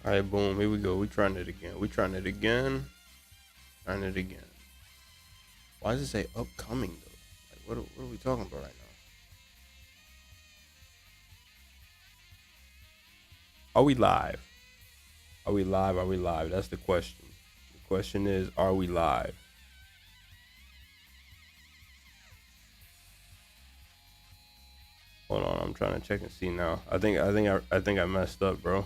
All right, boom. Here we go. We trying it again. We trying it again. Trying it again. Why does it say upcoming though? Like, what are we talking about right now? Are we live? Are we live? Are we live? That's the question. The question is, are we live? Hold on, I'm trying to check and see now. I think I messed up, bro.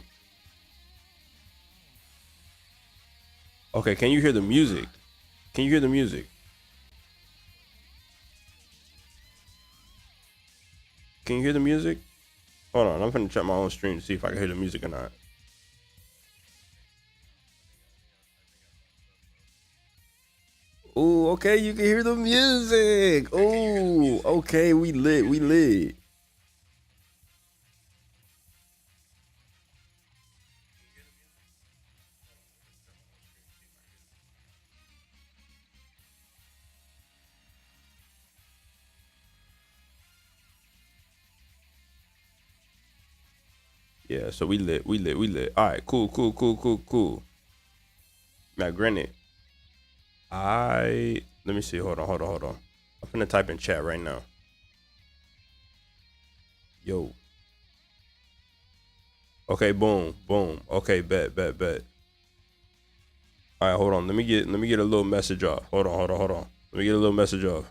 Okay, can you hear the music? Can you hear the music? Can you hear the music? Hold on, I'm gonna check my own stream to see if I can hear the music or not. Ooh, okay, you can hear the music. Ooh, okay, we lit, we lit. Yeah, so we lit, we lit, we lit. All right, cool, cool, cool, cool, cool. Now, granted, let me see. Hold on, hold on, hold on. I'm finna type in chat right now. Yo. Okay, boom, boom. Okay, bet, bet, bet. All right, hold on. Let me get a little message off. Hold on, hold on, hold on. Let me get a little message off.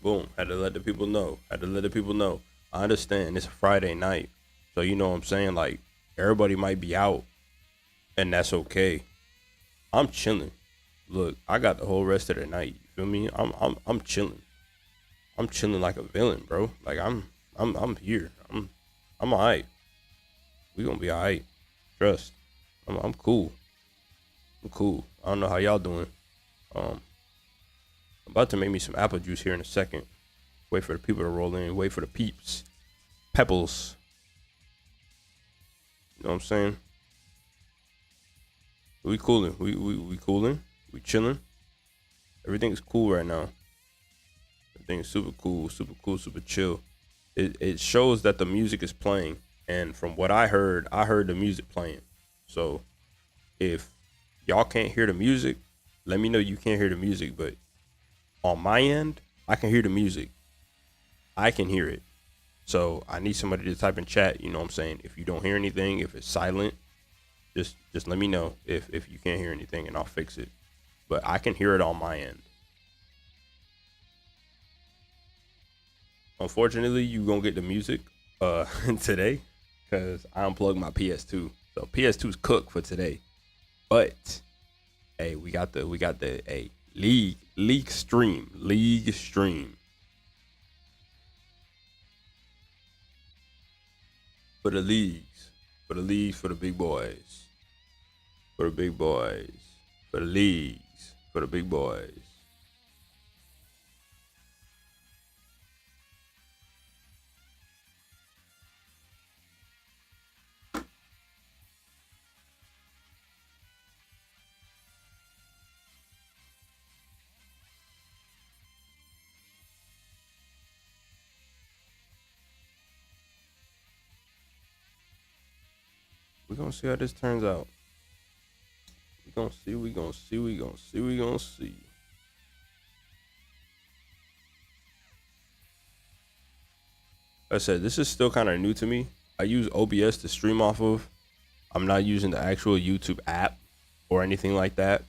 Boom. Had to let the people know. Had to let the people know. I understand it's a Friday night. So you know what I'm saying? Like everybody might be out and that's okay. I'm chilling. Look, I got the whole rest of the night. You feel me? I'm chilling. I'm chilling like a villain, bro. Like I'm here. I'm alright. We gonna be alright. Trust. I'm cool. I'm cool. I don't know how y'all doing. Um I'm about to make me some apple juice here in a second. Wait for the people to roll in. Wait for the peeps. Pebbles. You know what I'm saying? We cooling. We cooling. We chilling. Everything's cool right now. Everything's super cool, super chill. It shows that the music is playing. And from what I heard the music playing. So if y'all can't hear the music, let me know you can't hear the music. But on my end, I can hear the music. I can hear it. So I need somebody to type in chat, you know what I'm saying? If you don't hear anything, if it's silent, just let me know if you can't hear anything and I'll fix it. But I can hear it on my end. Unfortunately, you gonna get the music today because I unplugged my PS2. So PS2's cooked for today. But hey, we got the league stream for the leagues, for the big boys, for the big boys, for the leagues, for the big boys. We're gonna see how this turns out. We're gonna see, we're gonna see, we're gonna see, we're gonna see. Like I said, this is still kind of new to me. I use OBS to stream off of. I'm not using the actual YouTube app or anything like that.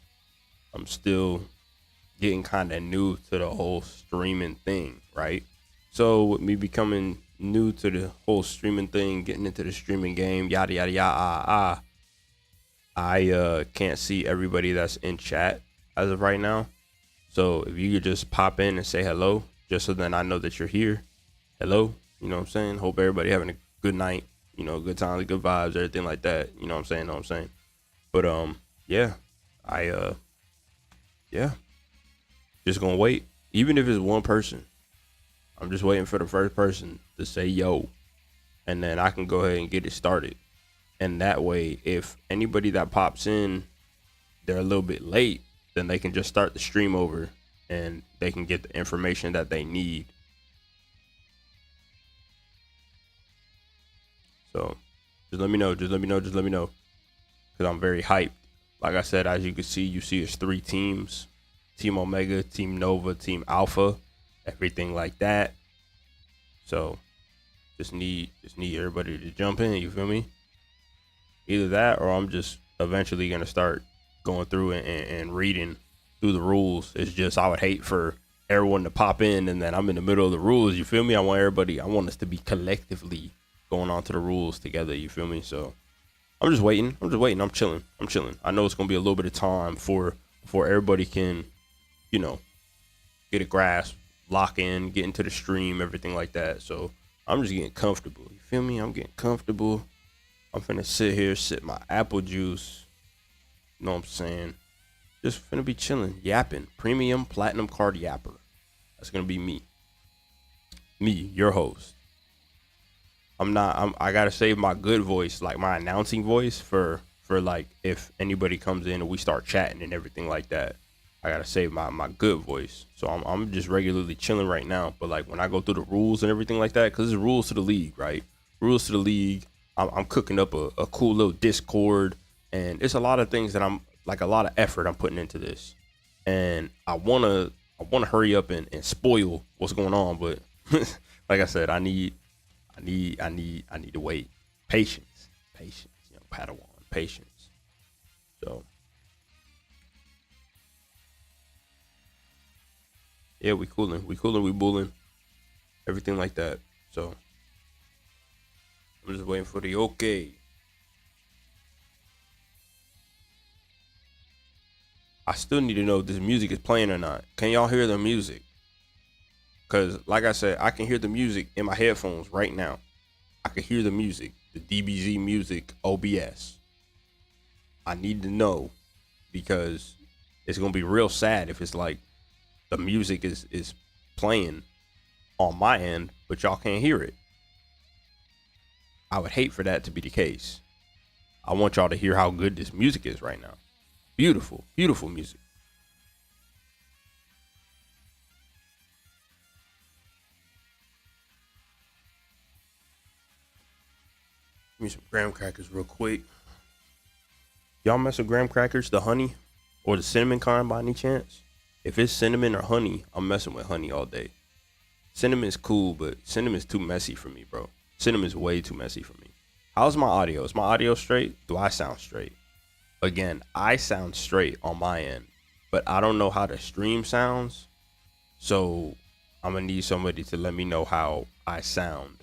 I'm still getting kind of new to the whole streaming thing, right? So with me becoming new to the whole streaming thing, getting into the streaming game, yada yada yada, I can't see everybody that's in chat as of right now. So if you could just pop in and say hello, just so then I know that you're here. Hello, you know what I'm saying? Hope everybody having a good night, you know, good times, good vibes, everything like that. You know what I'm saying? But yeah, I yeah, Just gonna wait. Even if it's one person, I'm just waiting for the first person to say yo, and then I can go ahead and get it started. And that way, if anybody that pops in, they're a little bit late, then they can just start the stream over and they can get the information that they need. So just let me know. Just let me know. Just let me know. Because I'm very hyped. Like I said, as you can see, it's 3 teams: Team Omega, Team Nova, Team Alpha, everything like that. So just need everybody to jump in. You feel me? Either that, or I'm just eventually gonna start going through and reading through the rules. It's just I would hate for everyone to pop in and then I'm in the middle of the rules. You feel me? I want us to be collectively going on to the rules together. You feel me? So I'm just waiting. I'm chilling. I know it's gonna be a little bit of time before everybody can, get a grasp, lock in, get into the stream, everything like that. So I'm just getting comfortable. You feel me? I'm getting comfortable. I'm finna sit here, sip my apple juice. You know what I'm saying? Just finna be chilling, yapping. Premium platinum card yapper. That's gonna be me. Me, your host. I gotta save my good voice, like my announcing voice for like if anybody comes in and we start chatting and everything like that. I gotta save my good voice. So I'm just regularly chilling right now. But like when I go through the rules and everything like that, because there's rules to the league, right? Rules to the league. I'm cooking up a cool little Discord, and it's a lot of things that I'm like a lot of effort I'm putting into this, and I wanna hurry up and spoil what's going on, but like I said, I need to wait. Patience, Padawan, patience. So yeah, we cooling, we bulling, everything like that. So I'm just waiting for the okay. I still need to know if this music is playing or not. Can y'all hear the music? Because, like I said, I can hear the music in my headphones right now. I can hear the music, the DBZ music OBS. I need to know because it's going to be real sad if it's like the music is playing on my end, but y'all can't hear it. I would hate for that to be the case. I want y'all to hear how good this music is right now. Beautiful, beautiful music. Give me some graham crackers real quick. Y'all mess with graham crackers, the honey or the cinnamon kind by any chance? If it's cinnamon or honey, I'm messing with honey all day. Cinnamon is cool, but cinnamon is too messy for me, bro. Cinnamon is way too messy for me. How's my audio? Is my audio straight? Do I sound straight? Again, I sound straight on my end, but I don't know how the stream sounds. So I'm gonna need somebody to let me know how I sound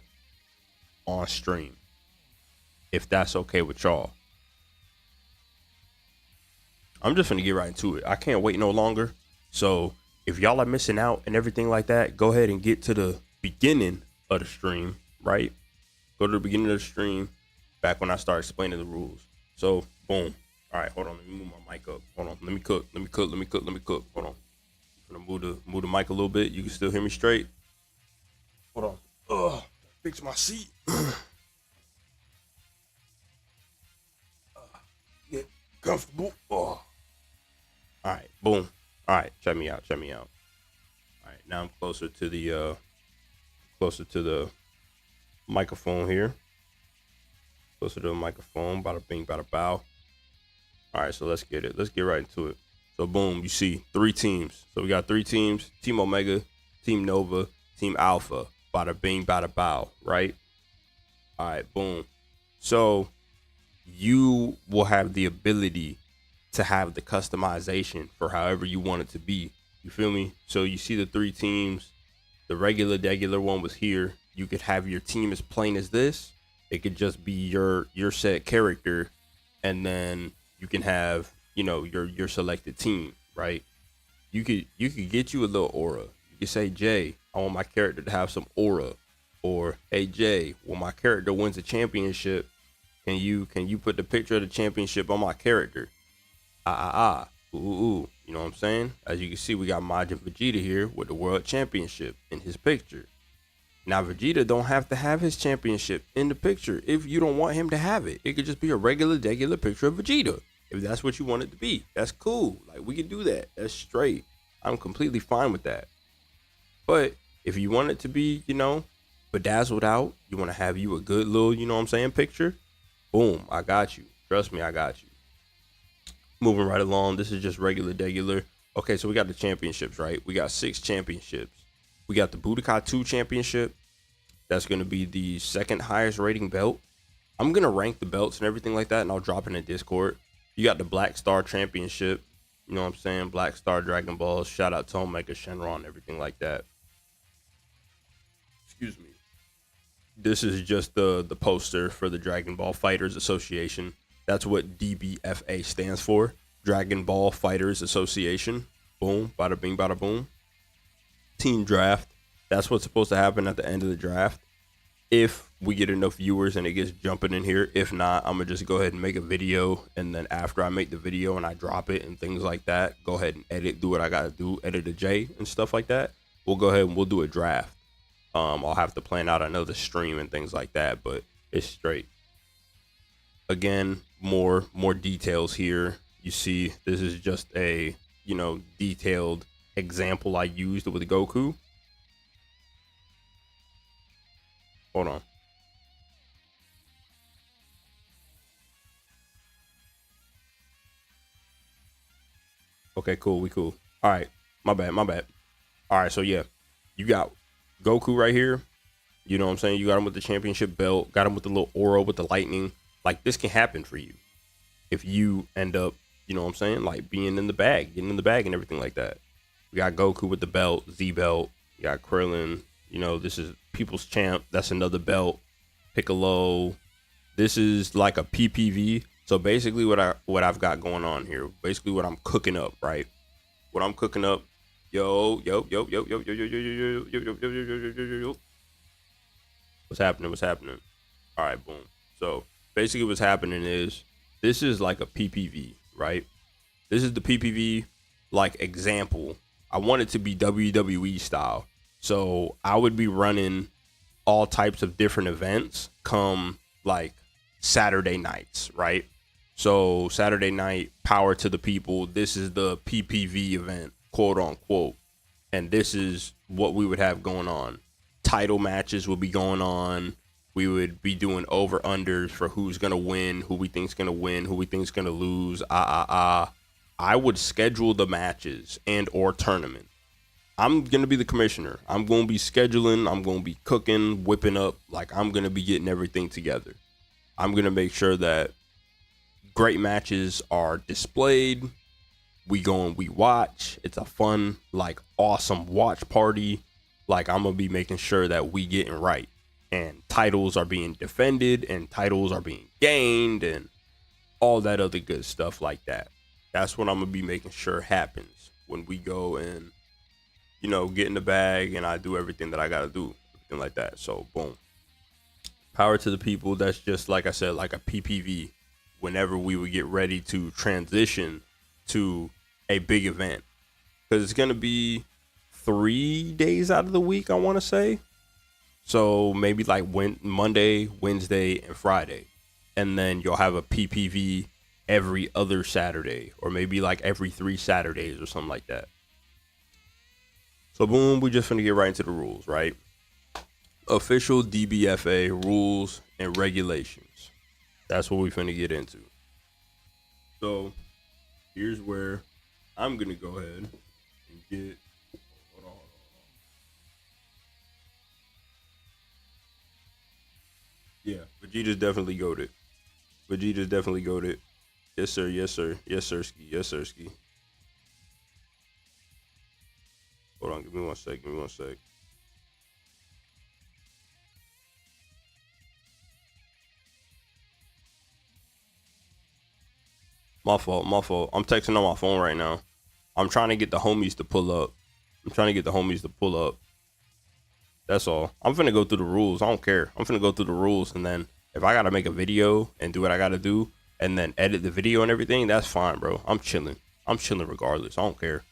on stream, if that's okay with y'all. I'm just gonna get right into it. I can't wait no longer. So if y'all are missing out and everything like that, go ahead and get to the beginning of the stream, right? Go to the beginning of the stream, back when I start explaining the rules. So boom. All right, hold on. Let me move my mic up. Hold on. Let me cook. Hold on. I'm gonna move the mic a little bit. You can still hear me straight. Hold on. Fix my seat. Get comfortable. All right, boom. All right, check me out. All right, now I'm closer to the microphone here. Closer to the microphone. Bada bing, bada bow. All right, so let's get it. Let's get right into it. So boom, you see 3 teams. So we got 3 teams: Team Omega, Team Nova, Team Alpha. Bada bing, bada bow. Right. All right, boom. So you will have the ability to have the customization for however you want it to be. You feel me? So you see the 3 teams. The regular one was here. You could have your team as plain as this. It could just be your set character, and then you can have, your selected team, right? You could get you a little aura. You could say, Jay, I want my character to have some aura. Or, hey Jay, when my character wins a championship, can you put the picture of the championship on my character? Ooh. You You know what I'm saying? As you can see, we got Majin Vegeta here with the World Championship in his picture. Now, Vegeta don't have to have his championship in the picture if you don't want him to have it. It could just be a regular picture of Vegeta. If that's what you want it to be, that's cool. Like, we can do that. That's straight. I'm completely fine with that. But if you want it to be, you know, bedazzled out, you want to have you a good little, you know what I'm saying, picture, boom, I got you. Trust me, I got you. Moving right along, this is just regular. Okay, so we got the championships, right? We got 6 championships. We got the Budokai 2 championship. That's going to be the second highest rating belt. I'm going to rank the belts and everything like that, and I'll drop it in Discord. You got the Black Star championship. You know what I'm saying? Black Star Dragon Balls. Shout out to Omega Shenron, everything like that. Excuse me. This is just the poster for the Dragon Ball Fighters Association. That's what Dbfa stands for. Dragon Ball Fighters Association. Boom. Bada bing, bada boom. Team draft. That's what's supposed to happen at the end of the draft. If we get enough viewers and it gets jumping in here. If not, I'm going to just go ahead and make a video. And then after I make the video and I drop it and things like that, go ahead and edit, do what I got to do, edit a J and stuff like that. We'll go ahead and we'll do a draft. I'll have to plan out another stream and things like that, but it's straight. Again, more details here. You see, this is just a, you know, detailed example I used with Goku. Hold on. Okay, cool. We cool. All right. My bad. All right. So yeah, you got Goku right here. You know what I'm saying? You got him with the championship belt, got him with the little aura with the lightning. Like, this can happen for you if you end up, you know what I'm saying, like being in the bag, getting in the bag and everything like that. We got Goku with the belt, Z belt. You got Krillin. You know, this is People's Champ. That's another belt. Piccolo. This is like a PPV. So basically what I've got going on here, basically what I'm cooking up, right? What I'm cooking up, yo. What's happening? All right, boom. So basically what's happening is this is like a PPV, right? This is the PPV like example. I want it to be WWE style. So I would be running all types of different events come like Saturday nights, right? So Saturday night, power to the people. This is the PPV event, quote unquote. And this is what we would have going on. Title matches would be going on. We would be doing over-unders for who's going to win, who we think's going to win, who we think's going to lose. I would schedule the matches and or tournament. I'm going to be the commissioner. I'm going to be scheduling. I'm going to be cooking, whipping up. Like, I'm going to be getting everything together. I'm going to make sure that great matches are displayed. We go and we watch. It's a fun, like, awesome watch party. Like, I'm going to be making sure that we getting right. And titles are being defended and titles are being gained and all that other good stuff like that. That's what I'm going to be making sure happens when we go and, you know, get in the bag and I do everything that I got to do, everything like that. So, boom. Power to the people. That's just, like I said, like a PPV whenever we would get ready to transition to a big event. Because it's going to be 3 days out of the week, I want to say. So maybe like Monday, Wednesday, and Friday. And then you'll have a PPV every other Saturday. Or maybe like every 3 Saturdays or something like that. So boom, we just finna get right into the rules, right? Official Dbfa rules and regulations. That's what we finna get into. So here's where I'm gonna go ahead and get. Hold on. Yeah, Vegeta's definitely goated. Yes, sir. Yes, sir. Ski. Hold on, give me one sec. My fault. I'm texting on my phone right now. I'm trying to get the homies to pull up. That's all. I'm finna go through the rules. I don't care. I'm finna go through the rules, and then if I gotta make a video and do what I gotta do, and then edit the video and everything, that's fine, bro. I'm chilling. I'm chilling regardless. I don't care.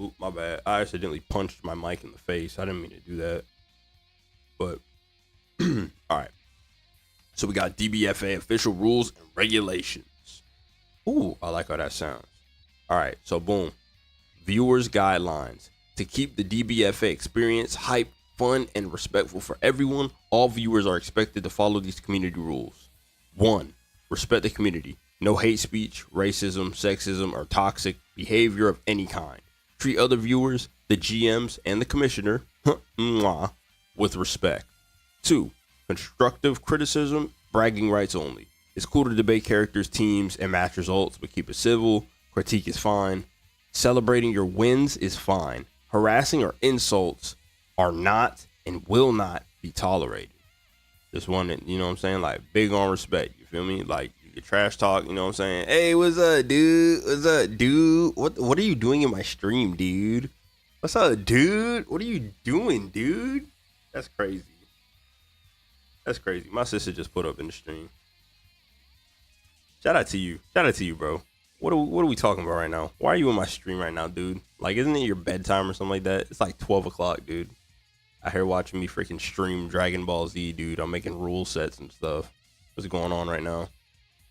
Oop, my bad. I accidentally punched my mic in the face. I didn't mean to do that. But all right. So we got Dbfa official rules and regulations. Ooh, I like how that sounds. All right. So boom. Viewers guidelines. To keep the Dbfa experience hype, fun, and respectful for everyone, all viewers are expected to follow these community rules. 1. Respect the community. No hate speech, racism, sexism, or toxic behavior of any kind. Treat other viewers, the GMs, and the commissioner with respect. 2. Constructive criticism, bragging rights only. It's cool to debate characters, teams, and match results, but keep it civil. Critique is fine. Celebrating your wins is fine. Harassing or insults are not and will not be tolerated. Just one that, you know what I'm saying? Like, big on respect. You feel me? Like, you get trash talk, you know what I'm saying? Hey, what's up, dude? What's up, dude? What are you doing in my stream, dude? What's up, dude? What are you doing, dude? That's crazy. That's crazy. My sister just put up in the stream. Shout out to you. Shout out to you, bro. What are we talking about right now? Why are you in my stream right now, dude? Like, isn't it your bedtime or something like that? It's like 12 o'clock, dude. I hear watching me freaking stream Dragon Ball Z, dude. I'm making rule sets and stuff. What's going on right now?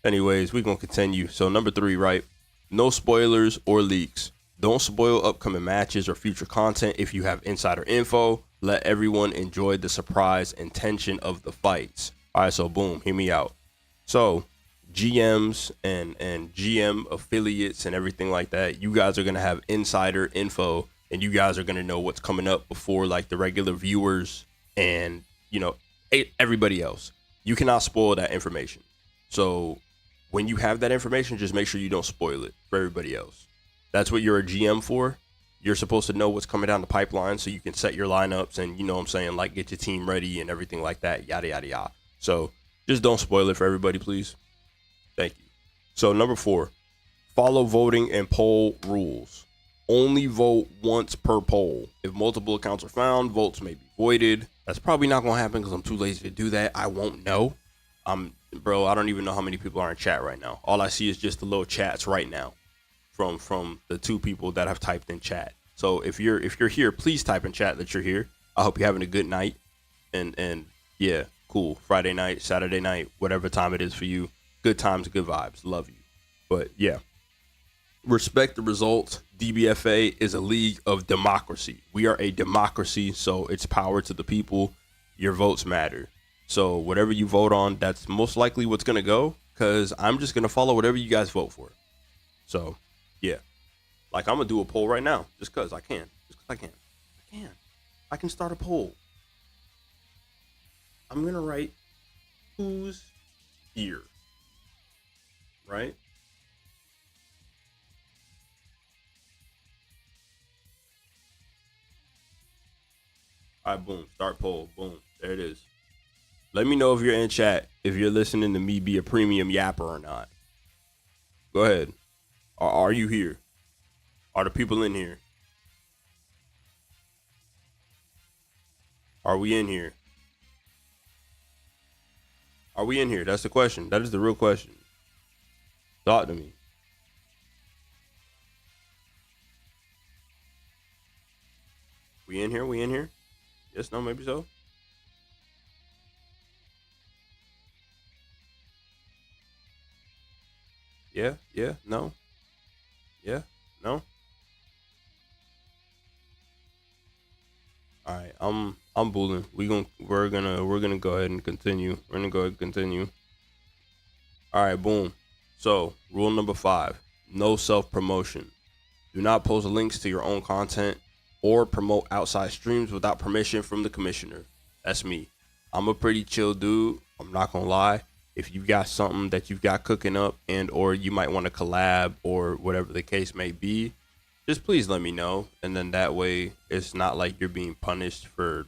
Anyways, we're going to continue. So number 3, right? No spoilers or leaks. Don't spoil upcoming matches or future content if you have insider info. Let everyone enjoy the surprise and tension of the fights. All right, so boom, hear me out. So GMs and GM affiliates and everything like that, you guys are going to have insider info, and you guys are going to know what's coming up before like the regular viewers and, you know, everybody else. You cannot spoil that information. So when you have that information, just make sure you don't spoil it for everybody else. That's what you're a GM for. You're supposed to know what's coming down the pipeline so you can set your lineups and, you know what I'm saying, like get your team ready and everything like that, yada, yada, yada. So just don't spoil it for everybody, please. Thank you. So number 4, follow voting and poll rules. Only vote once per poll. If multiple accounts are found, votes may be voided. That's probably not going to happen because I'm too lazy to do that. I won't know. Bro, I don't even know how many people are in chat right now. All I see is just the little chats right now from the 2 people that have typed in chat. So if you're here, please type in chat that you're here. I hope you're having a good night. And yeah, cool. Friday night, Saturday night, whatever time it is for you. Good times, good vibes. Love you. But yeah, respect the results. Dbfa is a league of democracy. We are a democracy, so it's power to the people. Your votes matter. So whatever you vote on, that's most likely what's going to go, because I'm just going to follow whatever you guys vote for. So yeah, like I'm going to do a poll right now just because I can. Just because I can. I can start a poll. I'm going to write who's here. Right? All right, boom. Start poll. Boom. There it is. Let me know if you're in chat, if you're listening to me be a premium yapper or not. Go ahead. Are you here? Are the people in here? Are we in here? Are we in here? That's the question. That is the real question. Talk to me. We in here? We in here? Yes, no, maybe so. Yeah, no. Yeah, no. All right, I'm bullying. We're gonna go ahead and continue. All right, boom. So, rule number 5, no self-promotion. Do not post links to your own content or promote outside streams without permission from the commissioner. That's me. I'm a pretty chill dude. I'm not gonna lie. If you've got something that you've got cooking up and or you might want to collab or whatever the case may be, just please let me know. And then that way it's not like you're being punished for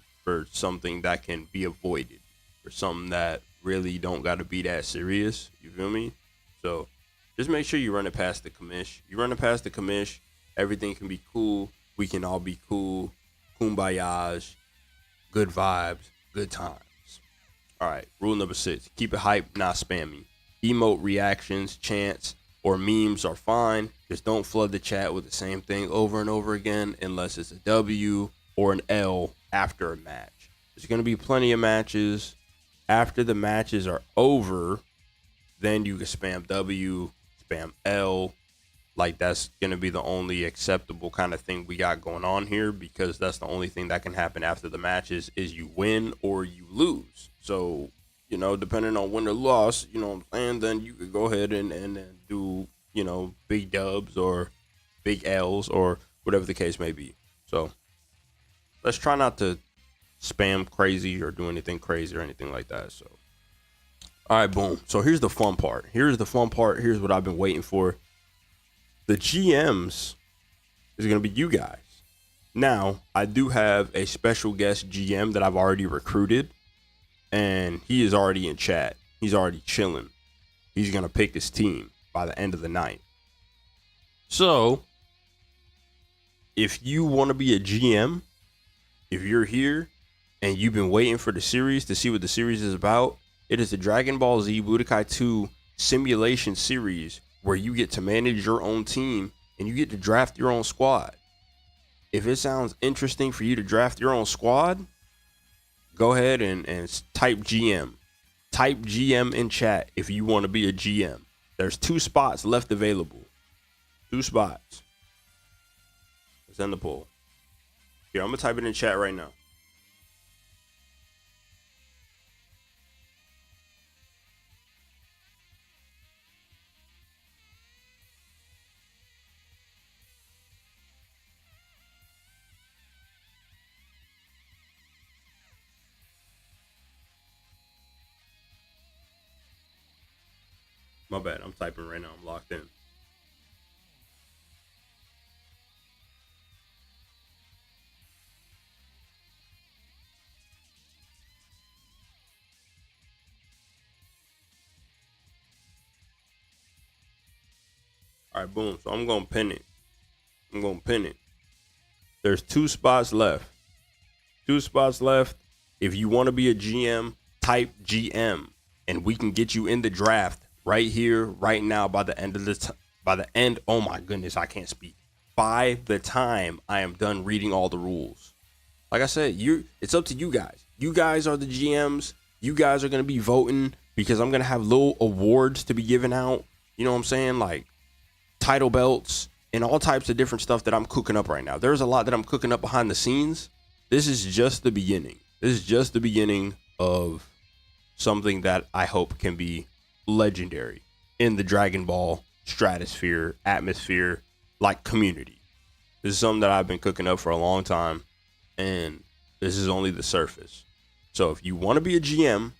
something that can be avoided, or something that really don't got to be that serious. You feel me? So just make sure you run it past the commish. You run it past the commish, everything can be cool. we can all be cool, kumbayas, good vibes, good times. All right, rule number 6, keep it hype, not spammy. Emote reactions, chants, or memes are fine. Just don't flood the chat with the same thing over and over again unless it's a W or an L after a match. There's going to be plenty of matches. After the matches are over, then you can spam W, spam L. Like, that's going to be the only acceptable kind of thing we got going on here, because that's the only thing that can happen after the matches is you win or you lose. So, depending on win or loss, what I'm saying, then you could go ahead and do, big dubs or big L's or whatever the case may be. So let's try not to spam crazy or do anything crazy or anything like that. So, all right, boom. So here's the fun part. Here's what I've been waiting for. The GMs is going to be you guys. Now, I do have a special guest GM that I've already recruited, and he is already in chat. He's already chilling. He's going to pick his team by the end of the night. So, if you want to be a GM, if you're here and you've been waiting for the series to see what the series is about, it is the Dragon Ball Z Budokai 2 simulation series, where you get to manage your own team and you get to draft your own squad. If it sounds interesting for you to draft your own squad, go ahead and type GM. Type GM in chat if you want to be a GM. There's 2 spots left available. 2 spots. Let's end the poll. Here, I'm going to type it in chat right now. My bad. I'm typing right now. I'm locked in. All right, boom. So I'm going to pin it. There's 2 spots left. 2 spots left. If you want to be a GM, type GM, and we can get you in the draft right here, right now, by the end. Oh my goodness, I can't speak. By the time I am done reading all the rules. Like I said, it's up to you guys. You guys are the GMs. You guys are going to be voting, because I'm going to have little awards to be given out. You know what I'm saying? Like title belts and all types of different stuff that I'm cooking up right now. There's a lot that I'm cooking up behind the scenes. This is just the beginning. This is just the beginning of something that I hope can be legendary in the Dragon Ball stratosphere, atmosphere, like community. This is something that I've been cooking up for a long time, and this is only the surface. So if you want to be a GM,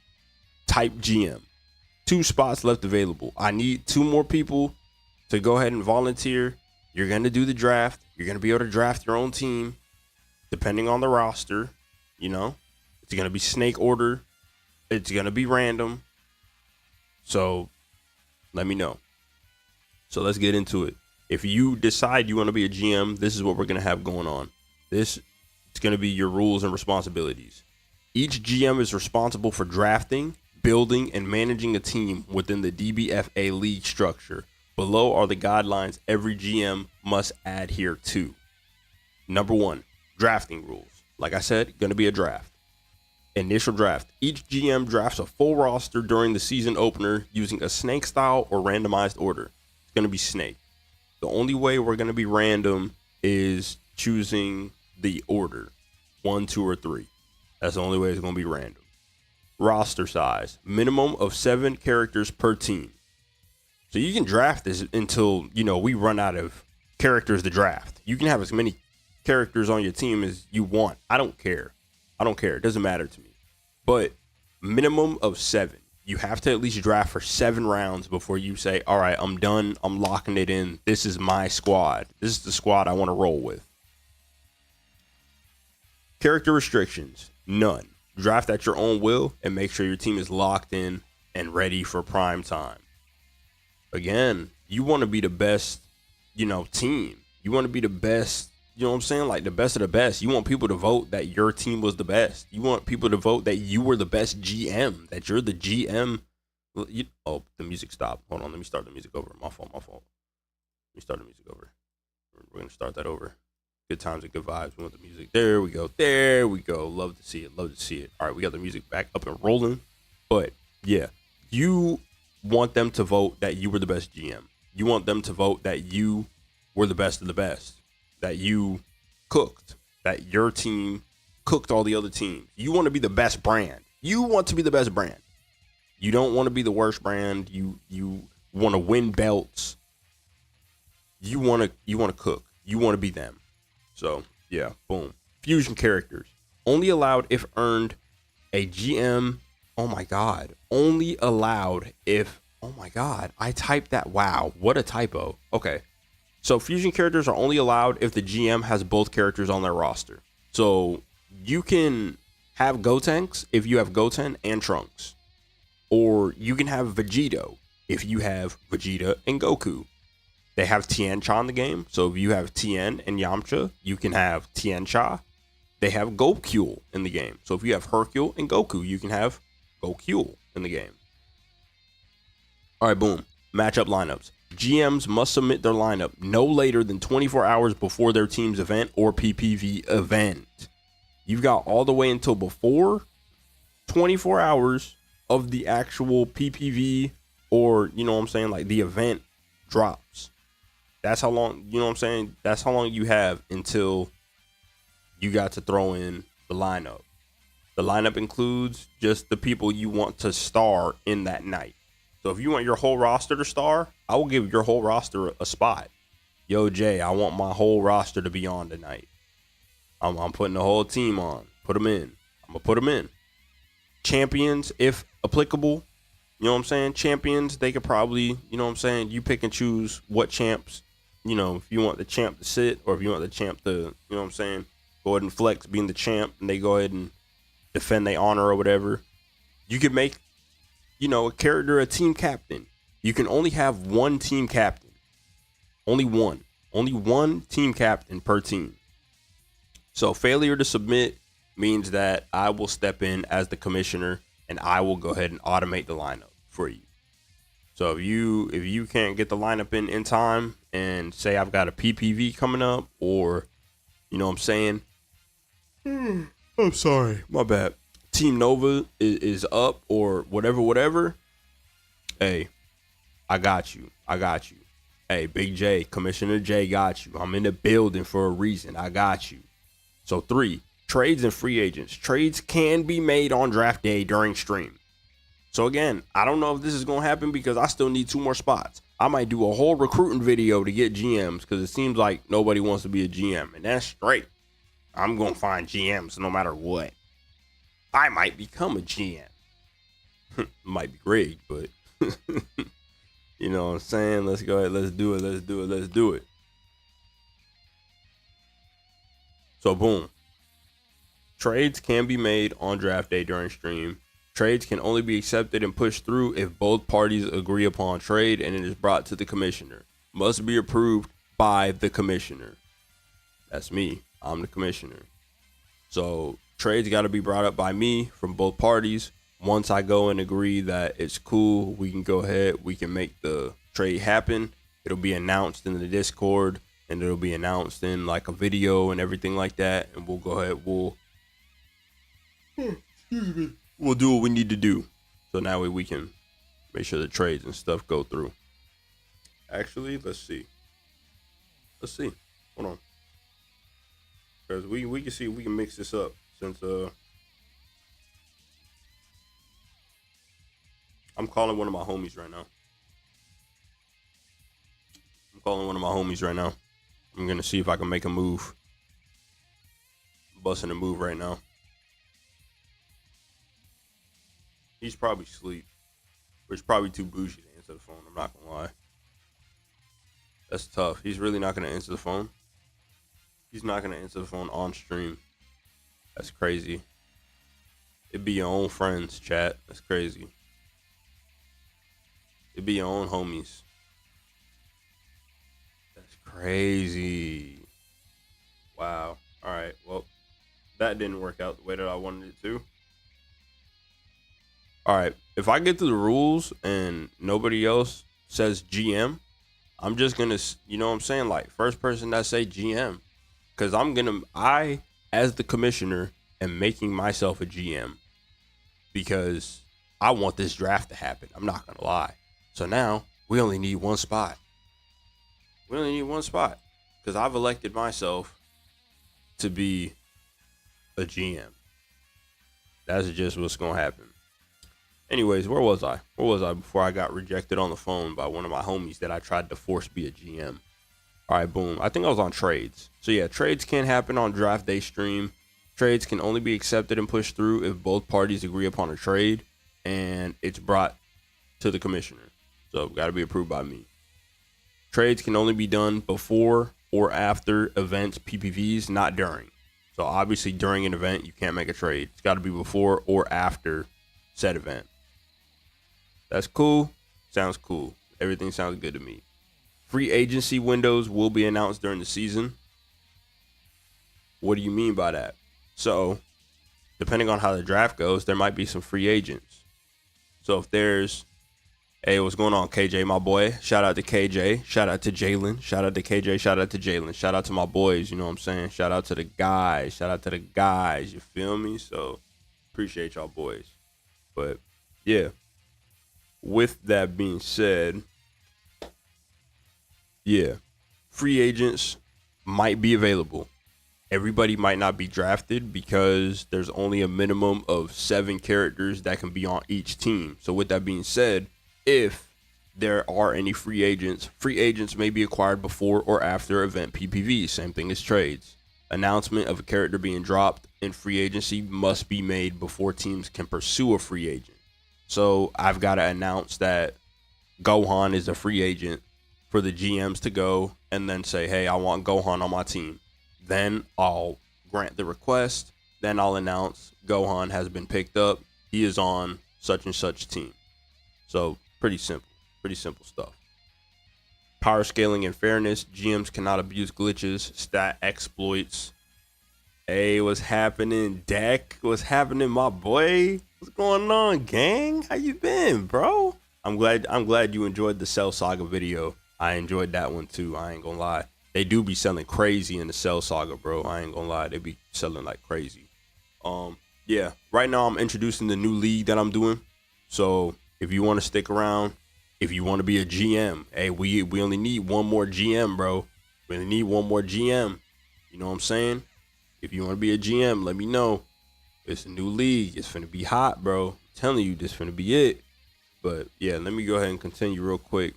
type GM. 2 spots left available. I need 2 more people to go ahead and volunteer. You're going to do the draft. You're going to be able to draft your own team depending on the roster. It's going to be snake order. It's going to be random. So let me know. So let's get into it. If you decide you want to be a GM, this is what we're going to have going on. It's going to be your rules and responsibilities. Each GM is responsible for drafting, building, and managing a team within the Dbfa league structure. Below are the guidelines every GM must adhere to. Number 1, drafting rules. Like I said, going to be a draft. Initial draft. Each GM drafts a full roster during the season opener using a snake style or randomized order. It's going to be snake. The only way we're going to be random is choosing the order. 1, 2, or 3. That's the only way it's going to be random. Roster size. Minimum of 7 characters per team. So you can draft this until, we run out of characters to draft. You can have as many characters on your team as you want. I don't care. It doesn't matter to me. But minimum of 7. You have to at least draft for 7 rounds before you say, all right, I'm done. I'm locking it in. This is my squad. This is the squad I want to roll with. Character restrictions. None. Draft at your own will and make sure your team is locked in and ready for prime time. Again, you want to be the best, team. You want to be the best, you know what I'm saying? Like the best of the best. You want people to vote that your team was the best. You want people to vote that you were the best GM, that you're the GM. Oh, the music stopped. Hold on. Let me start the music over. My fault. Let me start the music over. We're going to start that over. Good times and good vibes. We want the music. There we go. There we go. Love to see it. Love to see it. All right. We got the music back up and rolling. But yeah, you want them to vote that you were the best GM. You want them to vote that you were the best of the best, that you cooked, that your team cooked all the other teams. You want to be the best brand. You want to be the best brand. You don't want to be the worst brand. You want to win belts. You want to cook. You want to be them. So, yeah, boom. Fusion characters. Only allowed if earned. A GM. Oh my God. Only allowed if. Oh my God. I typed that. Wow. What a typo. Okay. So fusion characters are only allowed if the GM has both characters on their roster. So you can have Gotenks if you have Goten and Trunks. Or you can have Vegito if you have Vegeta and Goku. They have Tien-Cha in the game. So if you have Tien and Yamcha, you can have Tien-Cha. They have Goku in the game. So if you have Hercule and Goku, you can have Goku in the game. All right, boom. Matchup lineups. GMs must submit their lineup no later than 24 hours before their team's event or PPV event. You've got all the way until before 24 hours of the actual PPV or, you know what I'm saying, like the event drops. That's how long, you know what I'm saying? That's how long you have until you got to throw in the lineup. The lineup includes just the people you want to star in that night. So if you want your whole roster to star, I will give your whole roster a spot. Yo, Jay, I want my whole roster to be on tonight. I'm putting the whole team on. Put them in. I'm going to put them in. Champions, if applicable. You know what I'm saying? Champions, they could probably, you know what I'm saying? You pick and choose what champs, you know, if you want the champ to sit or if you want the champ to, you know what I'm saying? Go ahead and flex being the champ and they go ahead and defend their honor or whatever. You could make, you know, a character a team captain. You can only have one team captain. Only one team captain per team. So failure to submit means that I will step in as the commissioner and I will go ahead and automate the lineup for you. So if you can't get the lineup in time and say I've got a PPV coming up or, you know what I'm saying? I'm sorry, my bad. Team Nova is up or whatever. Hey, I got you. Hey, Big J, Commissioner J got you. I'm in the building for a reason. I got you. So 3, trades and free agents. Trades can be made on draft day during stream. So again, I don't know if this is going to happen because I still need 2 more spots. I might do a whole recruiting video to get GMs because it seems like nobody wants to be a GM. And that's straight. I'm going to find GMs no matter what. I might become a GM. Might be great, but you know what I'm saying? Let's go ahead. Let's do it. So boom. Trades can be made on draft day during stream. Trades can only be accepted and pushed through if both parties agree upon trade and it is brought to the commissioner. Must be approved by the commissioner. That's me. I'm the commissioner. So trades got to be brought up by me from both parties. Once I go and agree that it's cool, we can go ahead. We can make the trade happen. It'll be announced in the Discord and it'll be announced in like a video and everything like that. And we'll go ahead. We'll do what we need to do. So now we can make sure the trades and stuff go through. Actually, let's see. Hold on. Because we can see if we can mix this up since I'm calling one of my homies right now. I'm gonna see if I can make a move. I'm busting a move right now. He's probably asleep. Or he's probably too bougie to answer the phone. I'm not gonna lie. That's tough. He's really not gonna answer the phone. He's not gonna answer the phone on stream. That's crazy. It'd be your own friends, chat. That's crazy. It'd be your own homies. That's crazy. that didn't work out the way that I wanted it to. All right, if I get through the rules and nobody else says GM, I'm just gonna, you know what I'm saying, like first person that say GM, because I as the commissioner am making myself a GM because I want this draft to happen. I'm not gonna lie. So now we only need one spot. We only need one spot because I've elected myself to be a GM. That's just what's gonna happen. Anyways, where was I? Where was I before I got rejected on the phone by one of my homies that I tried to force be a GM? All right, boom. I think I was on trades. So yeah, trades can't happen on draft day stream. Trades can only be accepted and pushed through if both parties agree upon a trade and it's brought to the commissioner. So got to be approved by me. Trades can only be done before or after events, PPVs, not during. So obviously during an event, you can't make a trade. It's got to be before or after said event. That's cool. Sounds cool. Everything sounds good to me. Free agency windows will be announced during the season. What do you mean by that? So, depending on how the draft goes, there might be some free agents. So if there's, hey, what's going on, KJ, my boy? Shout out to KJ. Shout out to Jalen. Shout out to KJ. Shout out to Jalen. Shout out to my boys, you know what I'm saying? Shout out to the guys. Shout out to the guys, you feel me? So, appreciate y'all boys. But, yeah. With that being said, yeah, free agents might be available. Everybody might not be drafted because there's only a minimum of 7 characters that can be on each team. So with that being said, if there are any free agents may be acquired before or after event PPV. Same thing as trades. Announcement of a character being dropped in free agency must be made before teams can pursue a free agent. So I've got to announce that Gohan is a free agent for the GMs to go and then say, hey, I want Gohan on my team. Then I'll grant the request. Then I'll announce Gohan has been picked up. He is on such and such team. So pretty simple stuff. Power scaling and fairness. GMs cannot abuse glitches, stat exploits. Hey, what's happening, Deck? What's happening, my boy? What's going on, gang? How you been, bro? I'm glad you enjoyed the Cell Saga video. I enjoyed that one too. I ain't gonna lie. They do be selling crazy in the Cell Saga, bro. I ain't gonna lie. They be selling like crazy. Yeah. Right now I'm introducing the new league that I'm doing. So if you want to stick around, if you want to be a GM, hey, we only need one more GM, bro. We only need one more GM. You know what I'm saying? If you want to be a GM, let me know. It's a new league. It's finna be hot, bro. I'm telling you, this finna be it. But yeah, let me go ahead and continue real quick.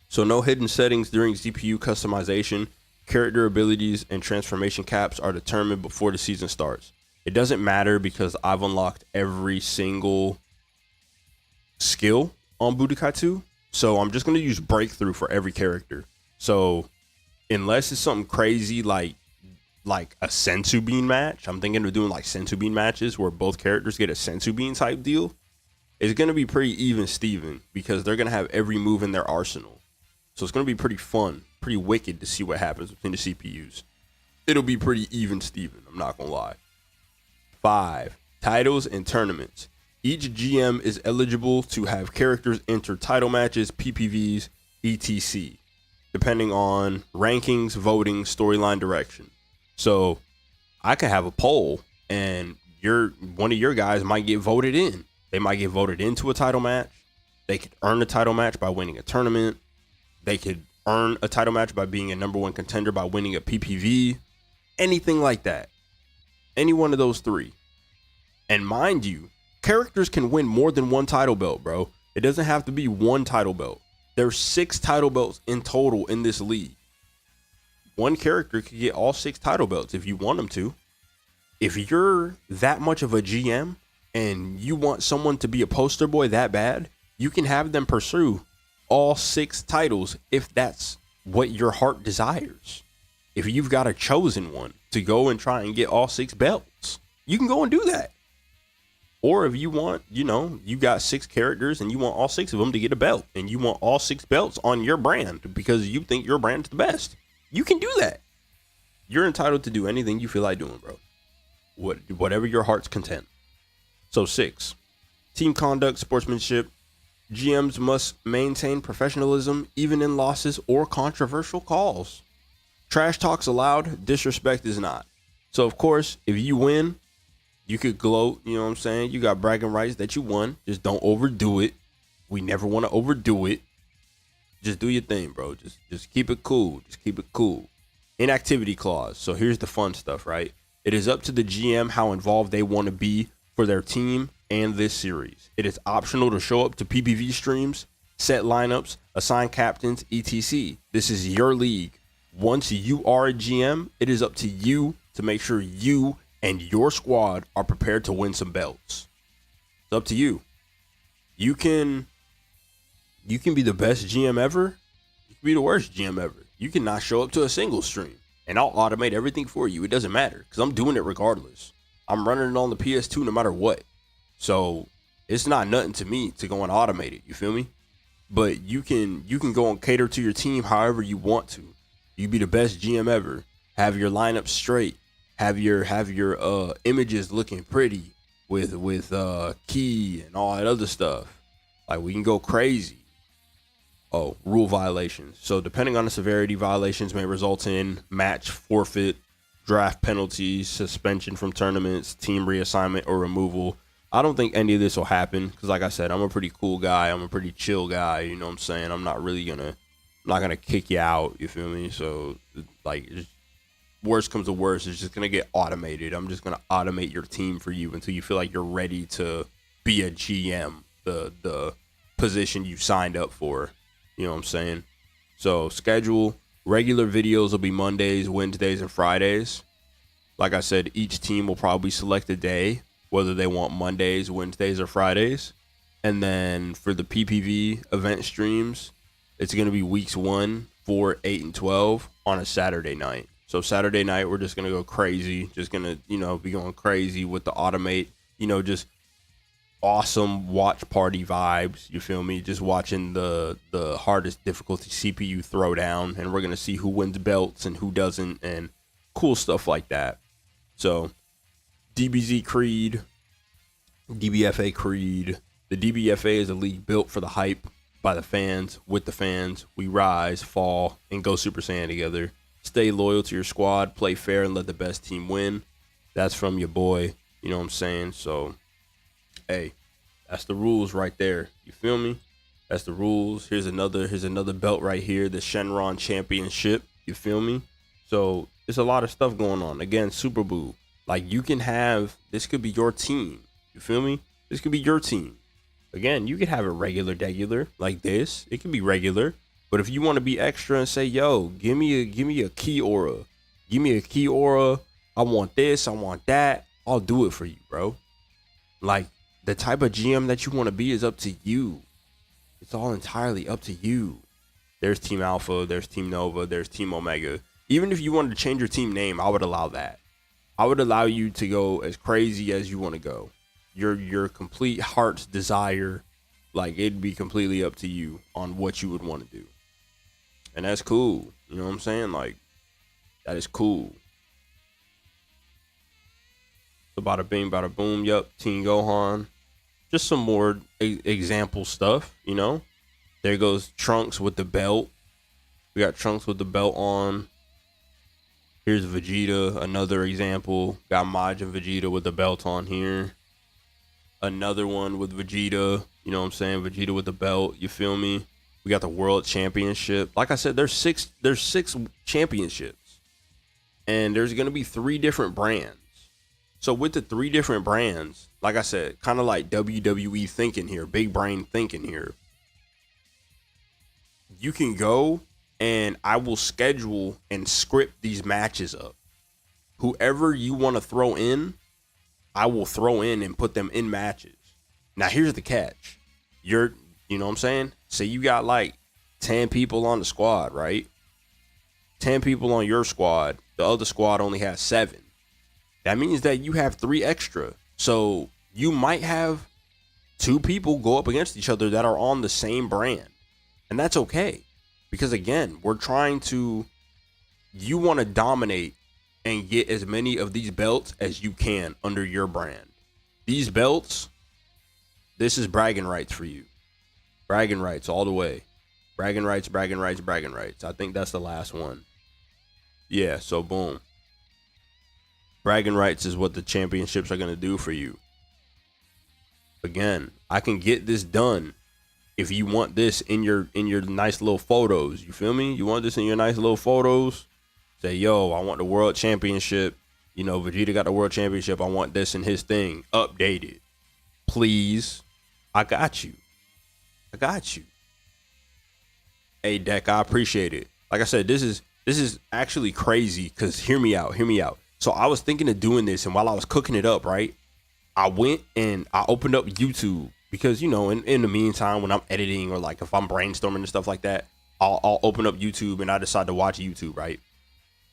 So no hidden settings during ZPU customization. Character abilities and transformation caps are determined before the season starts. It doesn't matter because I've unlocked every single skill on Budokai 2. So I'm just going to use breakthrough for every character. So unless it's something crazy like a Sensu Bean match, I'm thinking of doing like Sensu Bean matches where both characters get a Sensu Bean type deal. It's going to be pretty even Steven because they're going to have every move in their arsenal. So it's going to be pretty fun, pretty wicked to see what happens between the CPUs. It'll be pretty even Steven, I'm not going to lie. 5. Titles and tournaments. Each GM is eligible to have characters enter title matches, PPVs, etc., depending on rankings, voting, storyline direction. So I could have a poll and one of your guys might get voted in. They might get voted into a title match. They could earn a title match by winning a tournament. They could earn a title match by being a number 1 contender by winning a PPV. Anything like that. Any one of those 3. And mind you, characters can win more than 1 title belt, bro. It doesn't have to be 1 title belt. There's 6 title belts in total in this league. One character could get all 6 title belts if you want them to. If you're that much of a GM and you want someone to be a poster boy that bad, you can have them pursue all 6 titles if that's what your heart desires. If you've got a chosen one to go and try and get all 6 belts, you can go and do that. Or if you want, you got 6 characters and you want all 6 of them to get a belt and you want all 6 belts on your brand because you think your brand is the best, you can do that. You're entitled to do anything you feel like doing, bro. whatever your heart's content. So 6, team conduct, sportsmanship. GMs must maintain professionalism even in losses or controversial calls. Trash talk's allowed, disrespect is not. So of course, if you win, you could gloat, you know what I'm saying? You got bragging rights that you won. Just don't overdo it. We never want to overdo it. Just do your thing, bro. Just keep it cool. Just keep it cool. Inactivity clause. So here's the fun stuff, right? It is up to the GM how involved they want to be for their team and this series. It is optional to show up to PPV streams, set lineups, assign captains, etc. This is your league. Once you are a GM, it is up to you to make sure you and your squad are prepared to win some belts. It's up to you. You can be the best GM ever. You can be the worst GM ever. You can not show up to a single stream, and I'll automate everything for you. It doesn't matter because I'm doing it regardless. I'm running it on the PS2 no matter what. So it's not nothing to me to go and automate it. You feel me? But you can go and cater to your team however you want to. You be the best GM ever. Have your lineup straight. Have your images looking pretty with key and all that other stuff. Like, we can go crazy. Oh, rule violations. So depending on the severity, violations may result in match forfeit, draft penalties, suspension from tournaments, team reassignment, or removal. I don't think any of this will happen because, like I said, I'm a pretty cool guy. I'm a pretty chill guy. You know what I'm saying? I'm not gonna kick you out. You feel me? So, like, worst comes to worst, it's just gonna get automated. I'm just gonna automate your team for you until you feel like you're ready to be a GM, the position you signed up for. You know what I'm saying? So schedule, regular videos will be Mondays, Wednesdays, and Fridays. Like I said, each team will probably select a day, whether they want Mondays, Wednesdays, or Fridays. And then for the PPV event streams, it's going to be weeks 1, 4, 8, and 12 on a Saturday night. So Saturday night, we're just going to go crazy. Just going to, be going crazy with the automate, just awesome watch party vibes. You feel me? Just watching the hardest difficulty CPU throwdown, and we're going to see who wins belts and who doesn't, and cool stuff like that. So DBZ Creed, Dbfa Creed. The Dbfa is a league built for the hype, by the fans, with the fans. We rise, fall, and go Super Saiyan together. Stay loyal to your squad, play fair, and let the best team win. That's from your boy. You know what I'm saying? So, hey, that's the rules right there. You feel me? That's the rules. Here's another belt right here, the Shenron Championship. You feel me? So there's a lot of stuff going on. Again, Super Boo. Like, you can have, this could be your team. You feel me? This could be your team. Again, you could have a regular like this. It could be regular. But if you want to be extra and say, yo, give me a key aura. Give me a key aura. I want this. I want that. I'll do it for you, bro. Like, the type of GM that you want to be is up to you. It's all entirely up to you. There's Team Alpha. There's Team Nova. There's Team Omega. Even if you wanted to change your team name, I would allow that. I would allow you to go as crazy as you want to go. Your complete heart's desire, like, it'd be completely up to you on what you would want to do. And that's cool. You know what I'm saying? Like, that is cool. So bada bing, bada boom. Yup, Teen Gohan. Just some more example stuff, There goes Trunks with the belt. We got Trunks with the belt on. Here's Vegeta, another example. Got Majin Vegeta with the belt on here. Another one with Vegeta, you know what I'm saying? Vegeta with the belt, you feel me? We got the World Championship. Like I said, there's six championships. And there's going to be 3 different brands. So with the 3 different brands, like I said, kind of like WWE thinking here, big brain thinking here. You can go and I will schedule and script these matches up. Whoever you want to throw in, I will throw in and put them in matches. Now, here's the catch. You know what I'm saying? Say you got like 10 people on the squad, right? 10 people on your squad. The other squad only has 7. That means that you have 3 extra. So you might have 2 people go up against each other that are on the same brand. And that's okay. Because again, you want to dominate and get as many of these belts as you can under your brand. These belts, this is bragging rights for you. Bragging rights all the way. Bragging rights, bragging rights, bragging rights. I think that's the last one. Yeah, so boom. Bragging rights is what the championships are going to do for you. Again, I can get this done if you want this in your nice little photos. You feel me? You want this in your nice little photos? Say, yo, I want the world championship. You know, Vegeta got the world championship. I want this in his thing. Updated. Please. I got you. I got you. Hey, Deck, I appreciate it. Like I said, this is actually crazy because hear me out. So I was thinking of doing this, and while I was cooking it up, right, I went and I opened up YouTube because, you know, in the meantime, when I'm editing or like if I'm brainstorming and stuff like that, I'll open up YouTube and I decide to watch YouTube, right?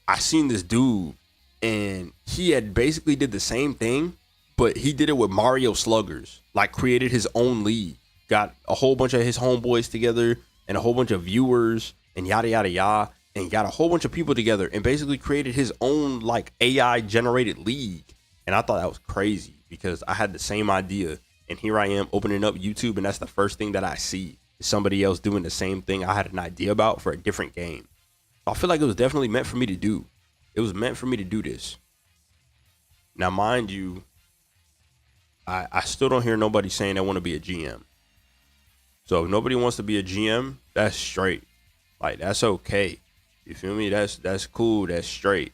I seen this dude and he had basically did the same thing, but he did it with Mario Sluggers, like created his own league, got a whole bunch of his homeboys together and a whole bunch of viewers and yada, yada, yada, and got a whole bunch of people together and basically created his own like AI generated league. And I thought that was crazy because I had the same idea. And here I am opening up YouTube and that's the first thing that I see is somebody else doing the same thing I had an idea about for a different game. I feel like it was definitely meant for me to do. It was meant for me to do this. Now, mind you, I still don't hear nobody saying they want to be a GM. So if nobody wants to be a GM, that's straight. Like, that's okay. You feel me? That's cool. That's straight.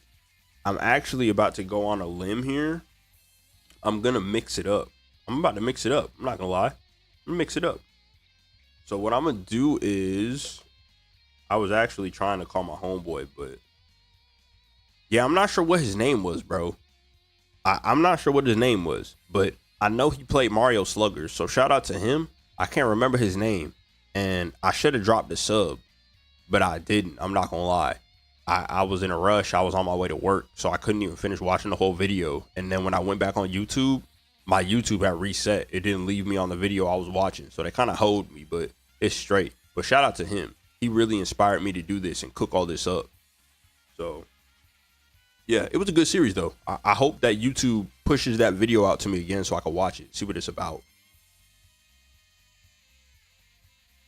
I'm actually about to go on a limb here. I'm going to mix it up. I'm about to mix it up. I'm not going to lie. I'm going to mix it up. So what I'm going to do is I was actually trying to call my homeboy, but yeah, I'm not sure what his name was, bro. I'm not sure what his name was, but I know he played Mario Sluggers. So shout out to him. I can't remember his name and I should have dropped the sub, but I didn't. I'm not going to lie. I was in a rush. I was on my way to work, so I couldn't even finish watching the whole video. And then when I went back on YouTube, my YouTube had reset. It didn't leave me on the video I was watching. So they kind of hold me, but it's straight. But shout out to him. He really inspired me to do this and cook all this up. So, yeah, it was a good series, though. I hope that YouTube pushes that video out to me again so I can watch it, see what it's about.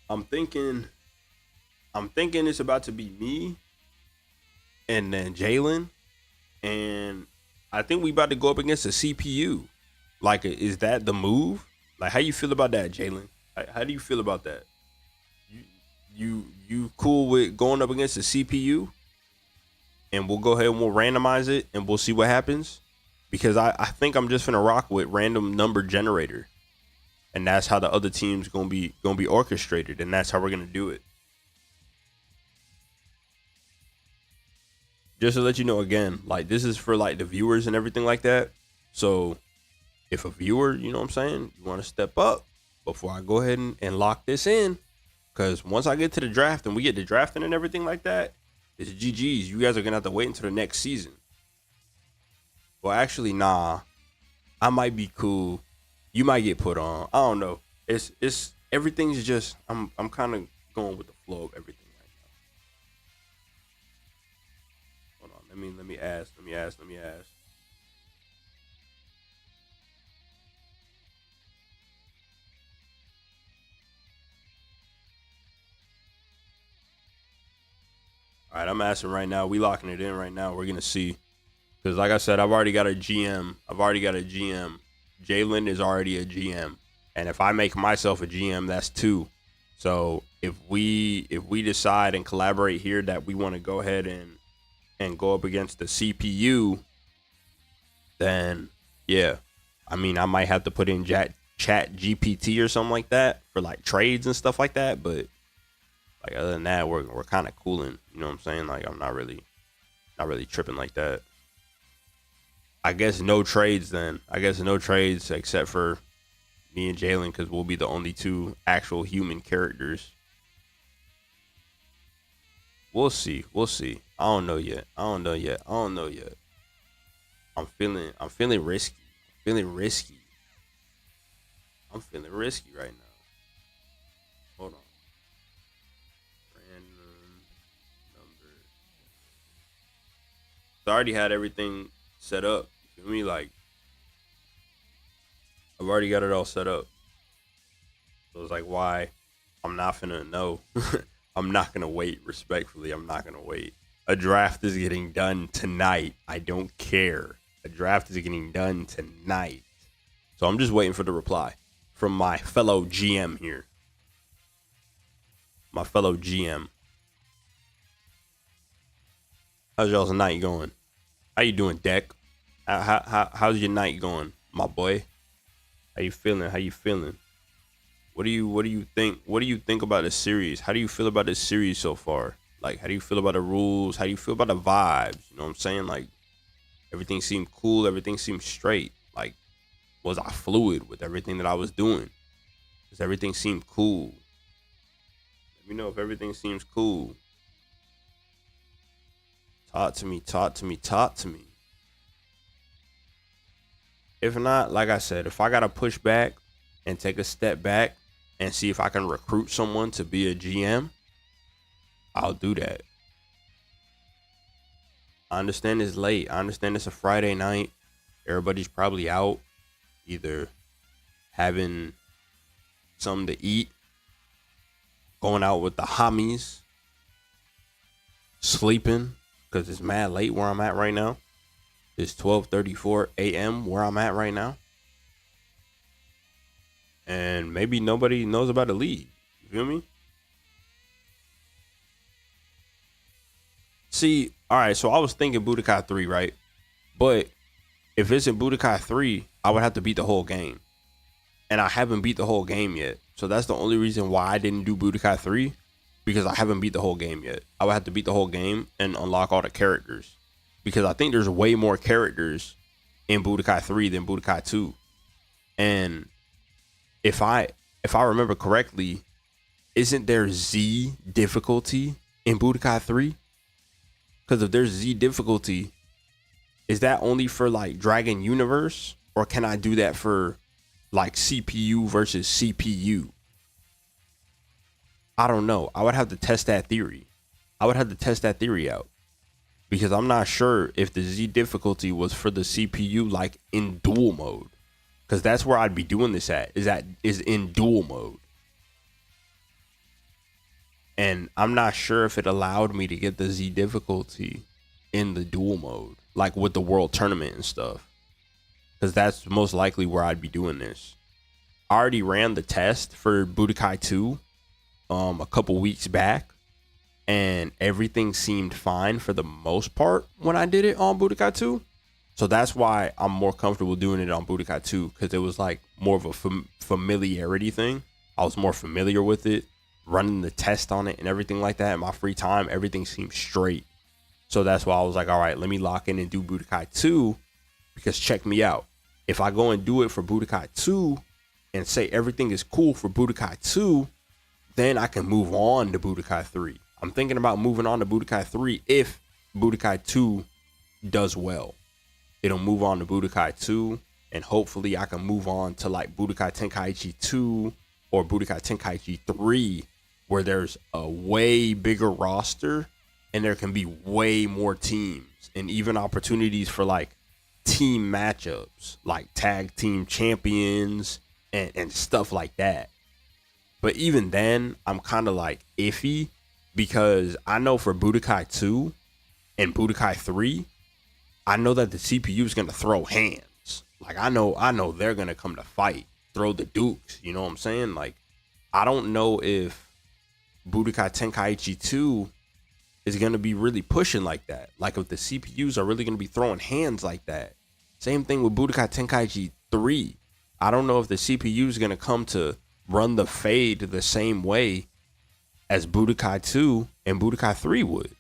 I'm thinking it's about to be me and then Jalen. And I think we about to go up against a CPU. Like, is that the move? Like, how you feel about that, Jalen? How do you feel about that? You cool with going up against the CPU? And we'll go ahead and we'll randomize it and we'll see what happens. Because I think I'm just gonna rock with random number generator. And that's how the other team's gonna be orchestrated, and that's how we're gonna do it. Just to let you know again, like this is for like the viewers and everything like that. So if a viewer, you know what I'm saying, you want to step up before I go ahead and lock this in. Because once I get to the draft and we get to drafting and everything like that, it's GG's. You guys are gonna have to wait until the next season. Well, actually, nah. I might be cool. You might get put on. I don't know. It's everything's just I'm kind of going with the flow of everything right now. Hold on. Let me ask. All right, I'm asking right now. We locking it in right now. We're gonna see. Because like I said, I've already got a GM. Jalen is already a GM. And if I make myself a GM, that's 2. So if we decide and collaborate here that we want to go ahead and go up against the CPU, then yeah. I mean, I might have to put in chat GPT or something like that for like trades and stuff like that. But like other than that, we're kind of cooling. You know what I'm saying? Like I'm not really tripping like that. I guess no trades then. I guess no trades except for me and Jalen because we'll be the only 2 actual human characters. We'll see. I don't know yet. I'm feeling risky. I'm feeling risky right now. Hold on. Random number. I already had everything set up. You feel me? Like I've already got it all set up. So it's like why I'm not finna know. I'm not gonna wait. Respectfully, I'm not gonna wait. A draft is getting done tonight. I don't care. A draft is getting done tonight. So I'm just waiting for the reply from my fellow GM here. My fellow GM. How's y'all's night going? How you doing, Deck? How's your night going, my boy? How you feeling? How you feeling? What do you think? What do you think about this series? How do you feel about this series so far? Like, how do you feel about the rules? How do you feel about the vibes? You know what I'm saying? Like, everything seemed cool. Everything seemed straight. Like, was I fluid with everything that I was doing? Does everything seem cool? Let me know if everything seems cool. Talk to me, talk to me, talk to me. If not, like I said, if I got to push back and take a step back and see if I can recruit someone to be a GM, I'll do that. I understand it's late. I understand it's a Friday night. Everybody's probably out, either having something to eat, going out with the homies, sleeping, because it's mad late where I'm at right now. It's 12:34 a.m. where I'm at right now. And maybe nobody knows about the league. You feel me? See, all right, so I was thinking Budokai 3, right? But if it's in Budokai 3, I would have to beat the whole game. And I haven't beat the whole game yet. So that's the only reason why I didn't do Budokai 3, because I haven't beat the whole game yet. I would have to beat the whole game and unlock all the characters, because I think there's way more characters in Budokai 3 than Budokai 2. And if I remember correctly, isn't there Z difficulty in Budokai 3? Because if there's Z difficulty, is that only for like Dragon Universe, or can I do that for like CPU versus CPU? I don't know. I would have to test that theory. Out, because I'm not sure if the Z difficulty was for the CPU like in dual mode, because that's where I'd be doing this at, is in dual mode. And I'm not sure if it allowed me to get the Z difficulty in the dual mode, like with the world tournament and stuff, because that's most likely where I'd be doing this. I already ran the test for Budokai 2 a couple weeks back, and everything seemed fine for the most part when I did it on Budokai 2. So that's why I'm more comfortable doing it on Budokai 2, because it was like more of a familiarity thing. I was more familiar with it, running the test on it and everything like that. In my free time, everything seemed straight. So that's why I was like, all right, let me lock in and do Budokai 2, because check me out. If I go and do it for Budokai 2 and say everything is cool for Budokai 2, then I can move on to Budokai 3. I'm thinking about moving on to Budokai 3 if Budokai 2 does well. It'll move on to Budokai 2, and hopefully I can move on to like Budokai Tenkaichi 2 or Budokai Tenkaichi 3, where there's a way bigger roster and there can be way more teams and even opportunities for like team matchups, like tag team champions and stuff like that. But even then, I'm kind of like iffy, because I know for Budokai 2 and Budokai 3, I know that the CPU is going to throw hands. Like, I know they're going to come to fight, throw the dukes. You know what I'm saying? Like, I don't know if Budokai Tenkaichi 2 is going to be really pushing like that. Like, if the CPUs are really going to be throwing hands like that. Same thing with Budokai Tenkaichi 3. I don't know if the CPU is going to come to run the fade the same way as Budokai 2 and Budokai 3 would.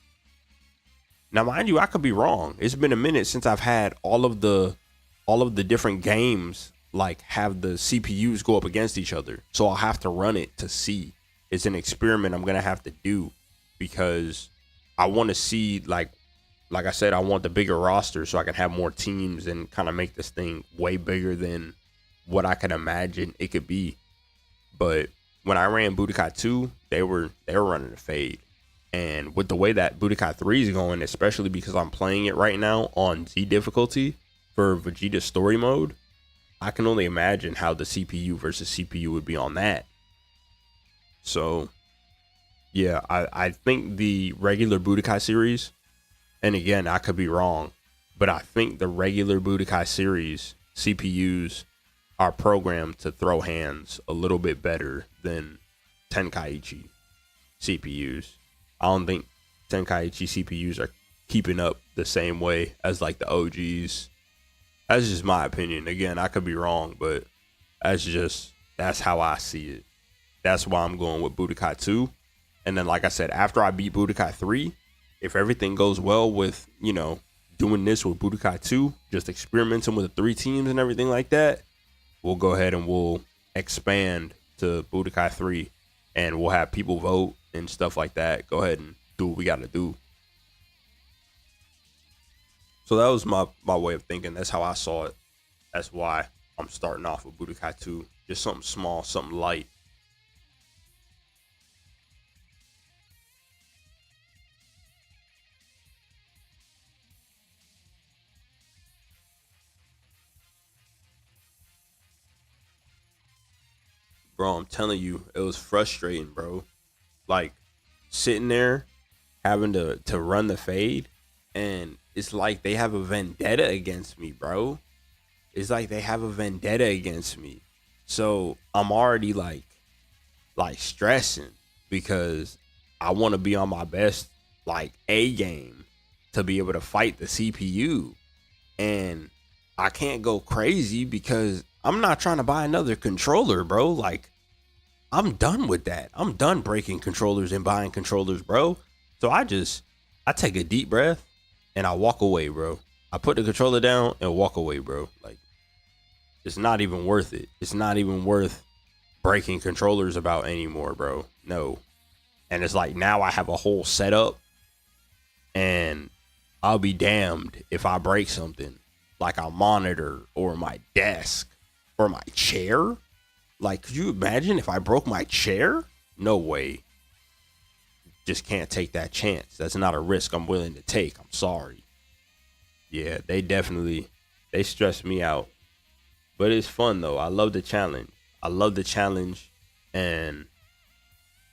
Now, mind you, I could be wrong. It's been a minute since I've had all of the different games like have the CPUs go up against each other. So I'll have to run it to see. It's an experiment I'm gonna have to do, because I want to see, like I said, I want the bigger roster so I can have more teams and kind of make this thing way bigger than what I can imagine it could be. But when I ran Budokai 2, they were running a fade. And with the way that Budokai 3 is going, especially because I'm playing it right now on Z difficulty for Vegeta story mode, I can only imagine how the CPU versus CPU would be on that. So, yeah, I think the regular Budokai series, and again, I could be wrong, but I think the regular Budokai series CPUs are programmed to throw hands a little bit better than Tenkaichi CPUs. I don't think Tenkaichi CPUs are keeping up the same way as like the OGs. That's just my opinion. Again, I could be wrong, but that's how I see it. That's why I'm going with Budokai 2. And then, like I said, after I beat Budokai 3, if everything goes well with, doing this with Budokai 2, just experimenting with the 3 teams and everything like that, we'll go ahead and we'll expand to Budokai 3 and we'll have people vote and stuff like that. Go ahead and do what we got to do. So that was my way of thinking. That's how I saw it. That's why I'm starting off with Budokai 2. Just something small, something light. Bro, I'm telling you, it was frustrating, bro. Like, sitting there, having to run the fade, and it's like they have a vendetta against me, bro. It's like they have a vendetta against me. So I'm already like stressing because I want to be on my best like A game to be able to fight the CPU. And I can't go crazy because I'm not trying to buy another controller, bro. Like, I'm done with that. I'm done breaking controllers and buying controllers, bro. So I take a deep breath and I walk away, bro. I put the controller down and walk away, bro. Like, it's not even worth it. It's not even worth breaking controllers about anymore, bro. No. And it's like now I have a whole setup and I'll be damned if I break something like a monitor or my desk or my chair. Like, could you imagine if I broke my chair? No way. Just can't take that chance. That's not a risk I'm willing to take. I'm sorry. Yeah, they stress me out. But it's fun, though. I love the challenge. And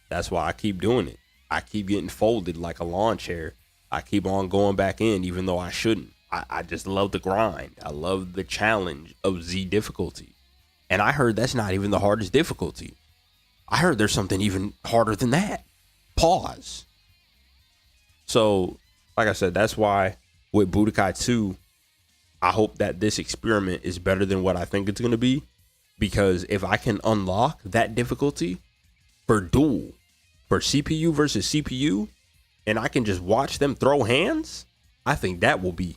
that's why I keep doing it. I keep getting folded like a lawn chair. I keep on going back in, even though I shouldn't. I just love the grind. I love the challenge of Z difficulty. And I heard that's not even the hardest difficulty. I heard there's something even harder than that. Pause. So, like I said, that's why with Budokai 2, I hope that this experiment is better than what I think it's going to be. Because if I can unlock that difficulty for duel, for CPU versus CPU, and I can just watch them throw hands, I think that will be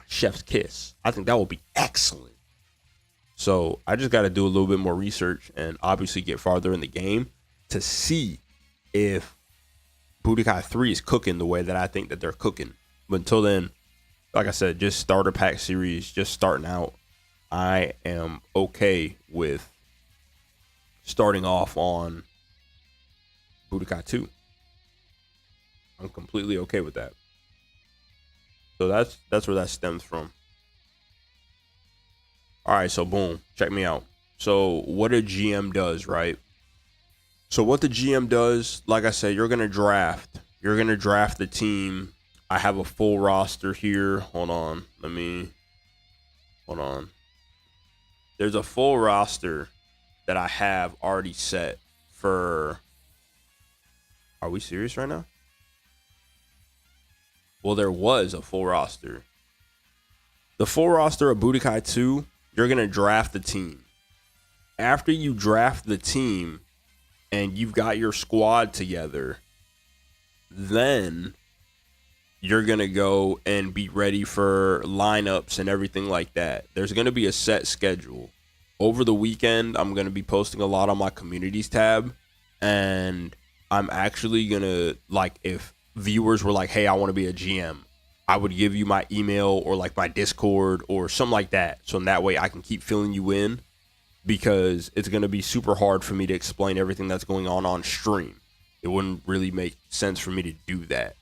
chef's kiss. I think that will be excellent. So I just got to do a little bit more research and obviously get farther in the game to see if Budokai 3 is cooking the way that I think that they're cooking. But until then, like I said, just starter pack series, just starting out. I am okay with starting off on Budokai 2. I'm completely okay with that. So that's where that stems from. All right, so boom, check me out. So what a GM does, right? So what the GM does, like I said, you're gonna draft the team. I have a full roster here. Hold on. There's a full roster that I have already set for. Are we serious right now? Well, there was a full roster. The full roster of Budokai 2, you're going to draft the team. After you draft the team and you've got your squad together, then you're going to go and be ready for lineups and everything like that. There's going to be a set schedule. Over the weekend, I'm going to be posting a lot on my communities tab. And I'm actually going to, like, if viewers were like, hey, I want to be a GM, I would give you my email or like my Discord or something like that. So in that way I can keep filling you in, because it's going to be super hard for me to explain everything that's going on stream. it wouldn't really make sense for me to do that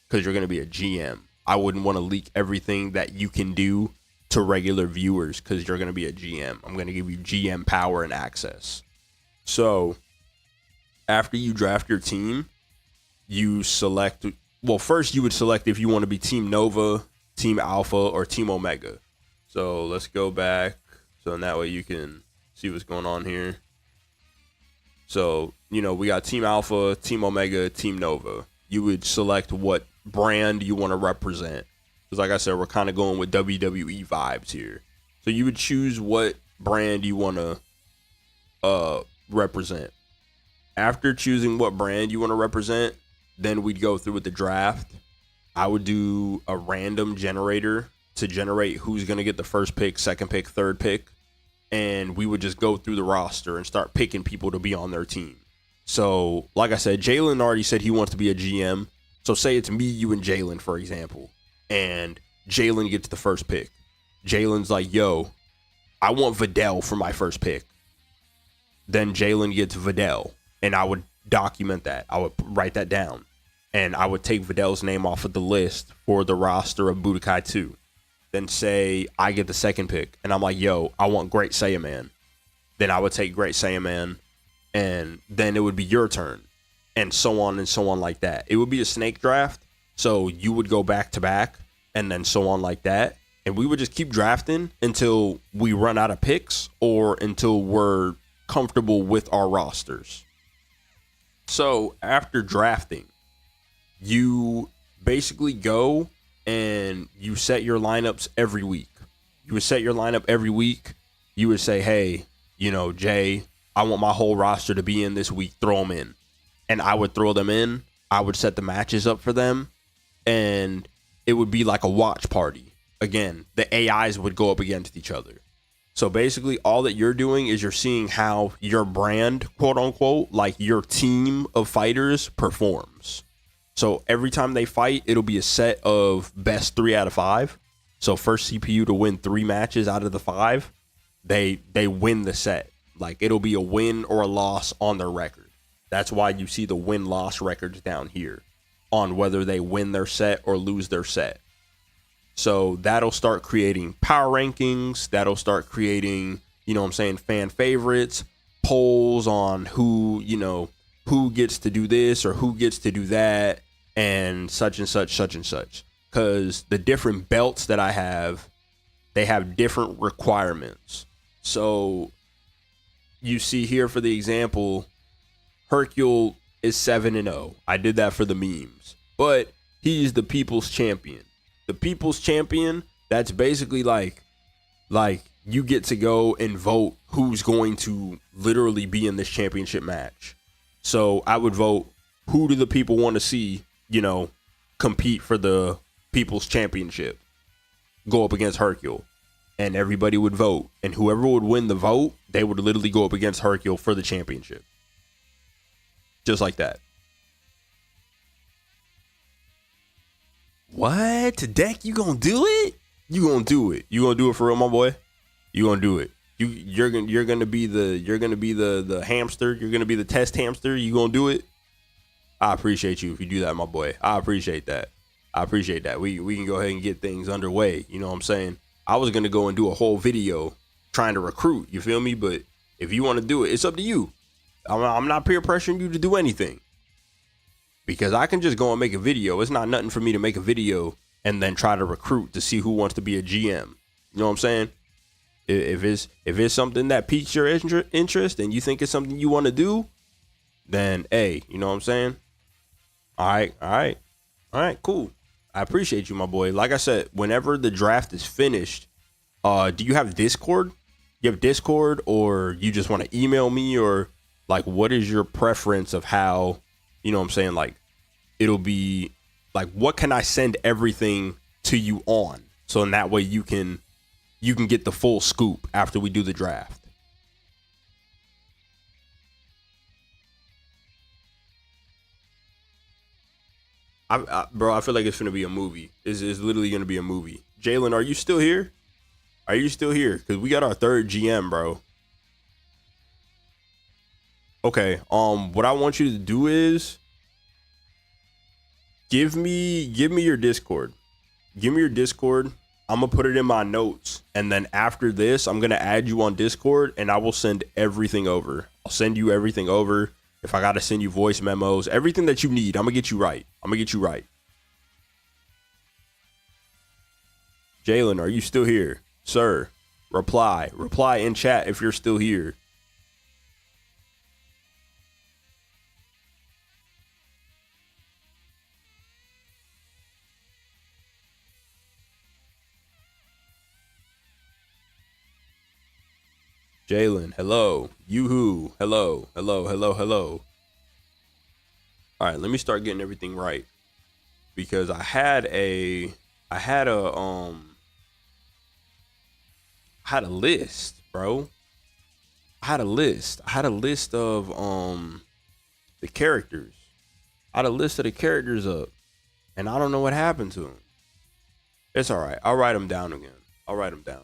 because you're going to be a GM. I wouldn't want to leak everything that you can do to regular viewers because you're going to be a GM. I'm going to give you GM power and access. So after you draft your team, you select, well, first you would select if you want to be Team Nova, Team Alpha, or Team Omega. So let's go back. So in that way you can see what's going on here. So, you know, we got Team Alpha, Team Omega, Team Nova. You would select what brand you want to represent. Because like I said, we're kind of going with WWE vibes here. So you would choose what brand you want to represent. After choosing what brand you want to represent, then we'd go through with the draft. I would do a random generator to generate who's going to get the first pick, second pick, third pick. And we would just go through the roster and start picking people to be on their team. So, like I said, Jalen already said he wants to be a GM. So say it's me, you, and Jalen, for example. And Jalen gets the first pick. Jalen's like, yo, I want Vidal for my first pick. Then Jalen gets Vidal. And I would document that. I would write that down. And I would take Vidal's name off of the list for the roster of Budokai 2. Then say I get the second pick. And I'm like, yo, I want Great Saiyaman. Then I would take Great Saiyaman. And then it would be your turn. And so on like that. It would be a snake draft. So you would go back to back. And then so on like that. And we would just keep drafting until we run out of picks. Or until we're comfortable with our rosters. So after drafting, you basically go and you set your lineups every week. You would set your lineup every week. You would say, hey, you know, Jay, I want my whole roster to be in this week. Throw them in. And I would throw them in. I would set the matches up for them. And it would be like a watch party. Again, the AIs would go up against each other. So basically all that you're doing is you're seeing how your brand, quote unquote, like your team of fighters performs. So every time they fight, it'll be a set of best 3 out of 5. So first CPU to win 3 matches out of the 5, they win the set. Like it'll be a win or a loss on their record. That's why you see the win-loss records down here on whether they win their set or lose their set. So that'll start creating power rankings. That'll start creating, you know what I'm saying, fan favorites, polls on who, you know, who gets to do this or who gets to do that and such and such, such and such. Because the different belts that I have, they have different requirements. So you see here for the example, Hercule is 7-0. I did that for the memes. But he's the people's champion. The people's champion, that's basically like you get to go and vote who's going to literally be in this championship match. So I would vote, who do the people want to see, you know, compete for the people's championship? Go up against Hercule. And everybody would vote. And whoever would win the vote, they would literally go up against Hercule for the championship. Just like that. What? Deck, you gonna do it? You gonna do it. You gonna do it for real, my boy? You gonna do it. You're gonna be the hamster. You're gonna be the test hamster. You gonna do it? I appreciate you if you do that, my boy. I appreciate that. We can go ahead and get things underway. You know what I'm saying? I was gonna go and do a whole video trying to recruit. You feel me? But if you want to do it, it's up to you. I'm not peer pressuring you to do anything. Because I can just go and make a video. It's not nothing for me to make a video and then try to recruit to see who wants to be a GM. You know what I'm saying? If it's something that piques your interest and you think it's something you want to do, then hey, you know what I'm saying? All right, cool. I appreciate you, my boy. Like I said, whenever the draft is finished, do you have Discord? You have Discord, or you just want to email me, or like what is your preference of how, you know what I'm saying, like it'll be like, what can I send everything to you on? So in that way you can get the full scoop after we do the draft. Bro, I feel like it's gonna be a movie. It's literally gonna be a movie. Jalen, are you still here? Are you still here? Because we got our third GM, bro. Okay. What I want you to do is Give me your Discord. Give me your Discord. I'm gonna put it in my notes, and then after this, I'm gonna add you on Discord, and I will send everything over. I'll send you everything over. If I gotta send you voice memos, everything that you need, I'm gonna get you right. I'm gonna get you right. Jalen, are you still here, sir? Reply in chat if you're still here. Jalen, hello. Yoo-hoo. Hello. Hello. All right, let me start getting everything right. Because I had a list, bro. I had a list. I had a list of the characters. I had a list of the characters up, and I don't know what happened to them. It's all right. I'll write them down again. I'll write them down.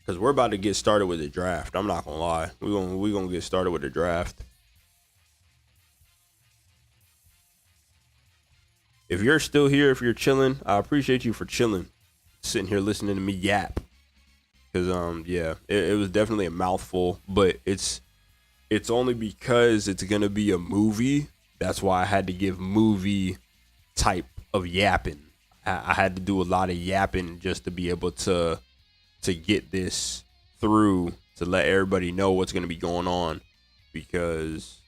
Because we're about to get started with the draft. I'm not gonna lie. We're gonna get started with the draft. If you're still here, if you're chilling, I appreciate you for chilling, sitting here listening to me yap. Because yeah, it was definitely a mouthful, but it's only because it's gonna be a movie. That's why I had to give movie type of yapping. I had to do a lot of yapping just to be able to get this through, to let everybody know what's gonna be going on. Because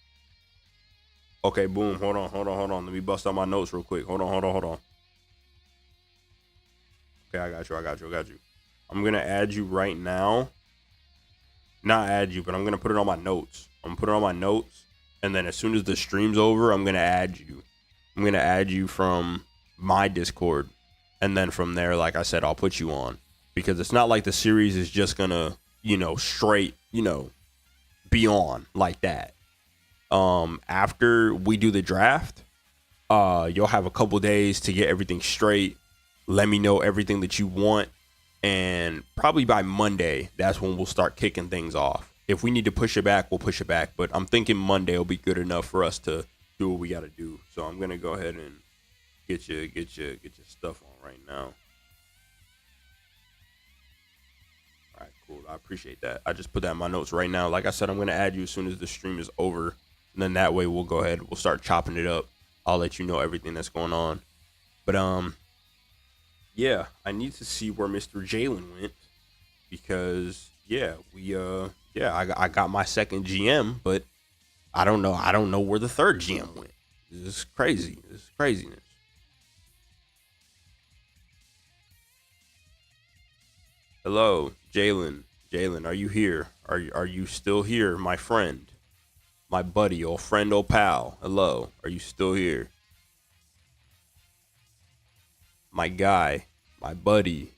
okay, boom, hold on. Let me bust out my notes real quick. Hold on. Okay, I got you. I'm gonna add you right now. Not add you, but I'm gonna put it on my notes. I'm gonna put it on my notes, and then as soon as the stream's over, I'm gonna add you. I'm gonna add you from my Discord, and then from there, like I said, I'll put you on. Because it's not like the series is just gonna, straight, be on like that. After we do the draft, you'll have a couple days to get everything straight. Let me know everything that you want, and probably by Monday, that's when we'll start kicking things off. If we need to push it back, we'll push it back. But I'm thinking Monday will be good enough for us to do what we got to do. So I'm gonna go ahead and get your stuff on right now. All right, cool. I appreciate that. I just put that in my notes right now. Like I said, I'm gonna add you as soon as the stream is over, and then that way we'll go ahead. We'll start chopping it up. I'll let you know everything that's going on. But yeah, I need to see where Mr. Jalen went, because I got my second GM, but I don't know where the third GM went. This is crazy. This is craziness. Hello, Jalen. Jalen, are you here? Are you still here, my friend? My buddy, old friend, old pal. Hello, are you still here? My guy, my buddy,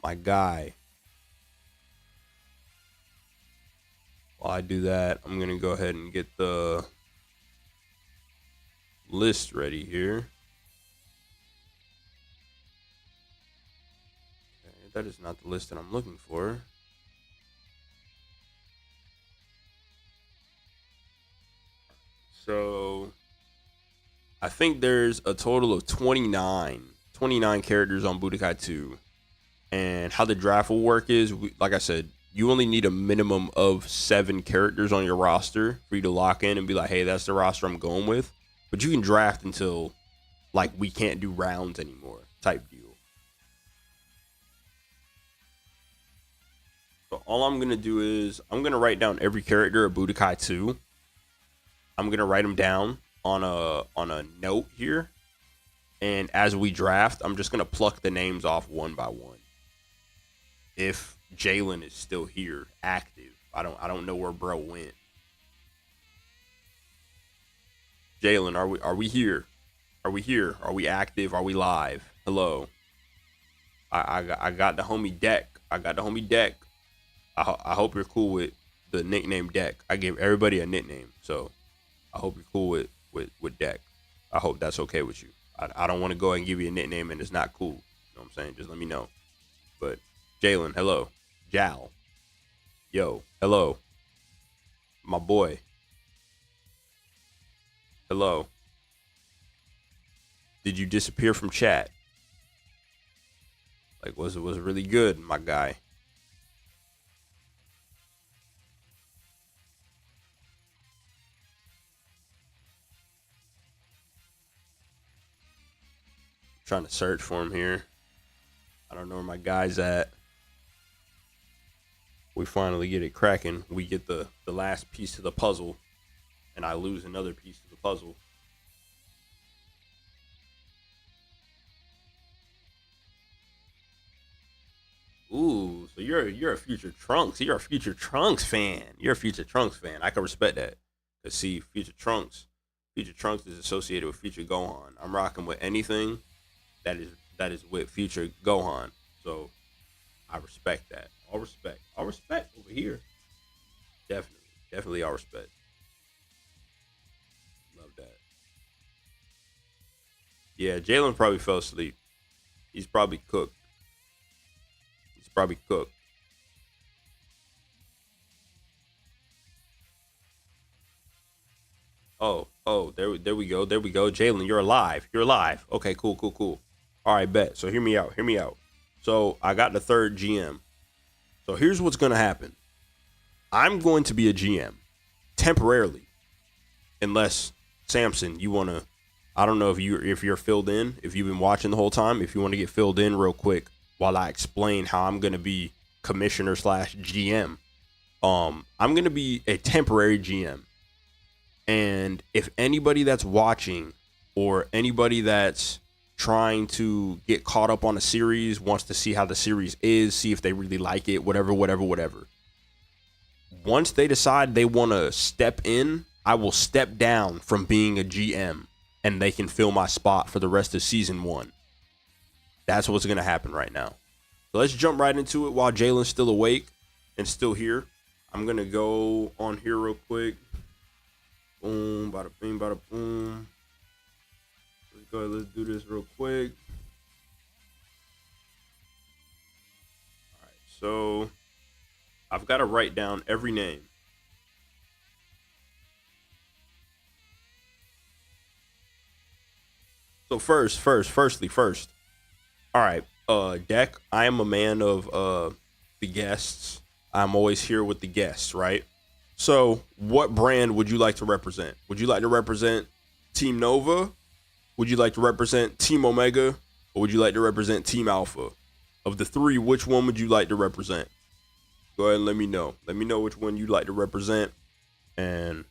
my guy. While I do that, I'm gonna go ahead and get the list ready here. Okay, that is not the list that I'm looking for. So I think there's a total of 29 characters on Budokai 2. And how the draft will work is, like I said, you only need a minimum of 7 characters on your roster for you to lock in and be like, hey, that's the roster I'm going with. But you can draft until, like, we can't do rounds anymore type deal. So all I'm going to do is I'm going to write down every character of Budokai 2. I'm going to write them down on a note here. And as we draft, I'm just going to pluck the names off one by one. If Jalen is still here, active. I don't know where bro went. Jalen, are we here? Are we here? Are we active? Are we live? Hello. I got the homie Deck. I hope you're cool with the nickname Deck. I gave everybody a nickname, so I hope you're cool with Deck. I hope that's okay with you. I don't want to go and give you a nickname and it's not cool. You know what I'm saying? Just let me know. But Jalen, hello. Jal. Yo, hello. My boy. Hello. Did you disappear from chat? Like, was it really good, my guy? Trying to search for him here. I don't know where my guy's at. We finally get it cracking. We get the last piece of the puzzle, and I lose another piece of the puzzle. Ooh, so you're a future Trunks. You're a future Trunks fan. You're a future Trunks fan. I can respect that. Cause see, Future Trunks is associated with Future Gohan. I'm rocking with anything that is with Future Gohan. So I respect that. All respect over here. Definitely all respect. Love that. Yeah, Jalen probably fell asleep. He's probably cooked. He's probably cooked. Oh, there we go. There we go. Jalen, you're alive. You're alive. Okay, cool. All right, bet. So hear me out. Hear me out. So I got the third GM. So here's what's gonna happen. I'm going to be a GM temporarily, unless Samson, you wanna. I don't know if you're filled in, if you've been watching the whole time. If you want to get filled in real quick while I explain how I'm gonna be commissioner slash GM. I'm gonna be a temporary GM. And if anybody that's watching or anybody that's trying to get caught up on a series wants to see how the series is, see if they really like it, whatever. Once they decide they want to step in, I will step down from being a GM and they can fill my spot for the rest of season 1. That's what's going to happen right now. So let's jump right into it while Jalen's still awake and still here. I'm going to go on here real quick. Boom, bada bing, bada boom. Let's go ahead, let's do this real quick. All right, so I've got to write down every name. So firstly. All right, Deck, I am a man of the guests. I'm always here with the guests, right? So, what brand would you like to represent? Would you like to represent Team Nova? Would you like to represent Team Omega? Or would you like to represent Team Alpha? Of the three, which one would you like to represent? Go ahead and let me know. Let me know which one you'd like to represent. And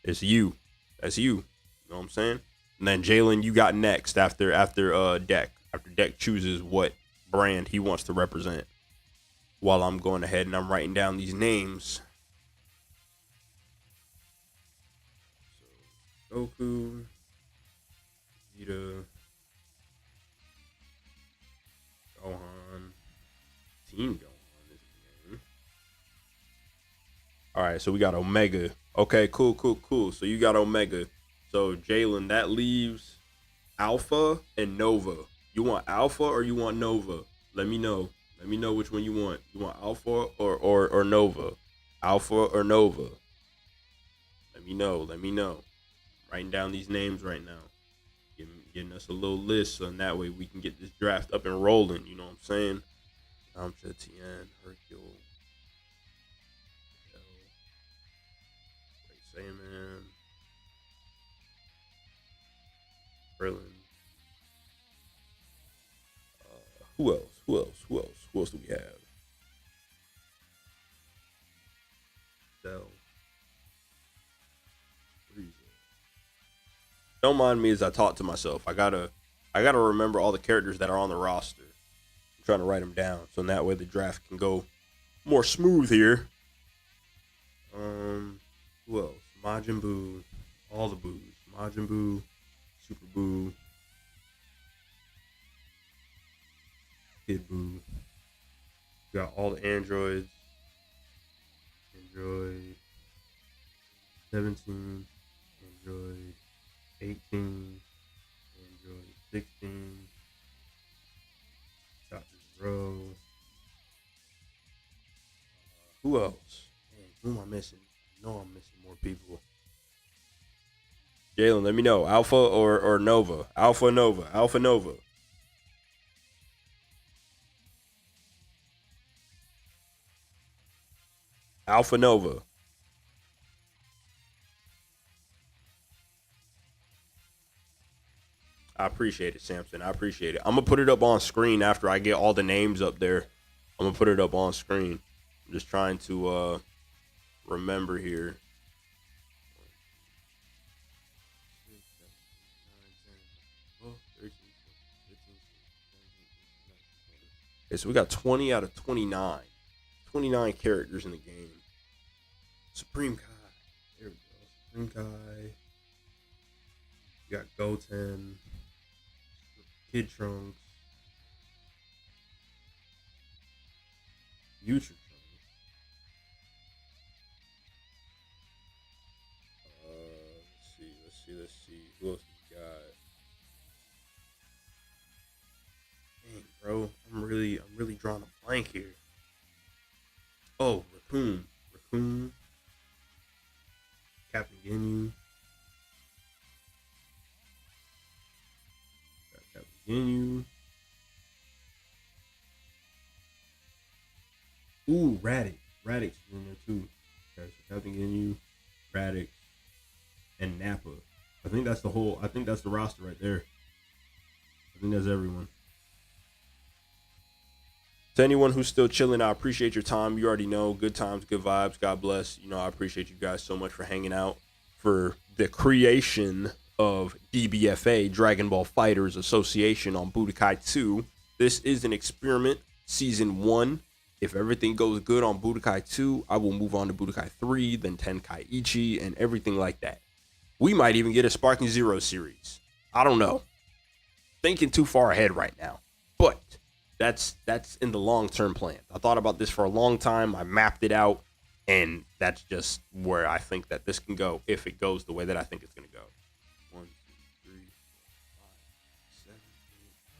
it's you. That's you. You know what I'm saying? And then Jalen, you got next after Deck. After Deck chooses what brand he wants to represent. While I'm going ahead and I'm writing down these names. Goku, Vegeta, Gohan, Team Gohan is the name. All right, so we got Omega. Okay, cool. So you got Omega. So Jalen, that leaves Alpha and Nova. You want Alpha or you want Nova? Let me know. Let me know which one you want. You want Alpha or Nova? Alpha or Nova? Let me know. Writing down these names right now, getting us a little list, so that way we can get this draft up and rolling. You know what I'm saying? Yamcha, Tien, Hercule, Ray Saiyaman, Krillin. Who else do we have? Cell. Don't mind me as I talk to myself. I gotta remember all the characters that are on the roster. I'm trying to write them down, so that way the draft can go more smooth here. Who else? Majin Buu, all the Boos. Majin Buu, Super Buu, Kid Buu. Got all the androids. Android 17, Android 18, Android 16, Dr. Zero. Who else? Man, who am I missing? I know I'm missing more people. Jalen, let me know. Alpha or Nova? Alpha Nova. Alpha Nova. Alpha Nova. I appreciate it, Samson. I appreciate it. I'm gonna put it up on screen after I get all the names up there. I'm gonna put it up on screen. I'm just trying to remember here. Okay, so we got 20 out of 29. 29 characters in the game. Supreme Kai. There we go. Supreme Kai. You got Goten. Kid Trunks. Future Trunks. Let's see. Who else we got? Dang, bro. I'm really drawing a blank here. Oh, Raccoon. Captain Ginyu. Got Captain Ginyu. Ooh, Radix. Radix is in there too. Okay, so Captain Ginyu, Radix, and Nappa. I think that's the roster right there. I think that's everyone. To anyone who's still chilling, I appreciate your time. You already know, good times, good vibes. God bless. You know, I appreciate you guys so much for hanging out for the creation of Dbfa, Dragon Ball Fighters Association on Budokai 2. This is an experiment, season 1. If everything goes good on Budokai 2, I will move on to Budokai 3, then Tenkaichi, and everything like that. We might even get a Sparking Zero series. I don't know. Thinking too far ahead right now. But that's in the long-term plan. I thought about this for a long time. I mapped it out, and that's just where I think that this can go if it goes the way that I think it's going to go. 1, 2, 3, 4, 5, 7, 8,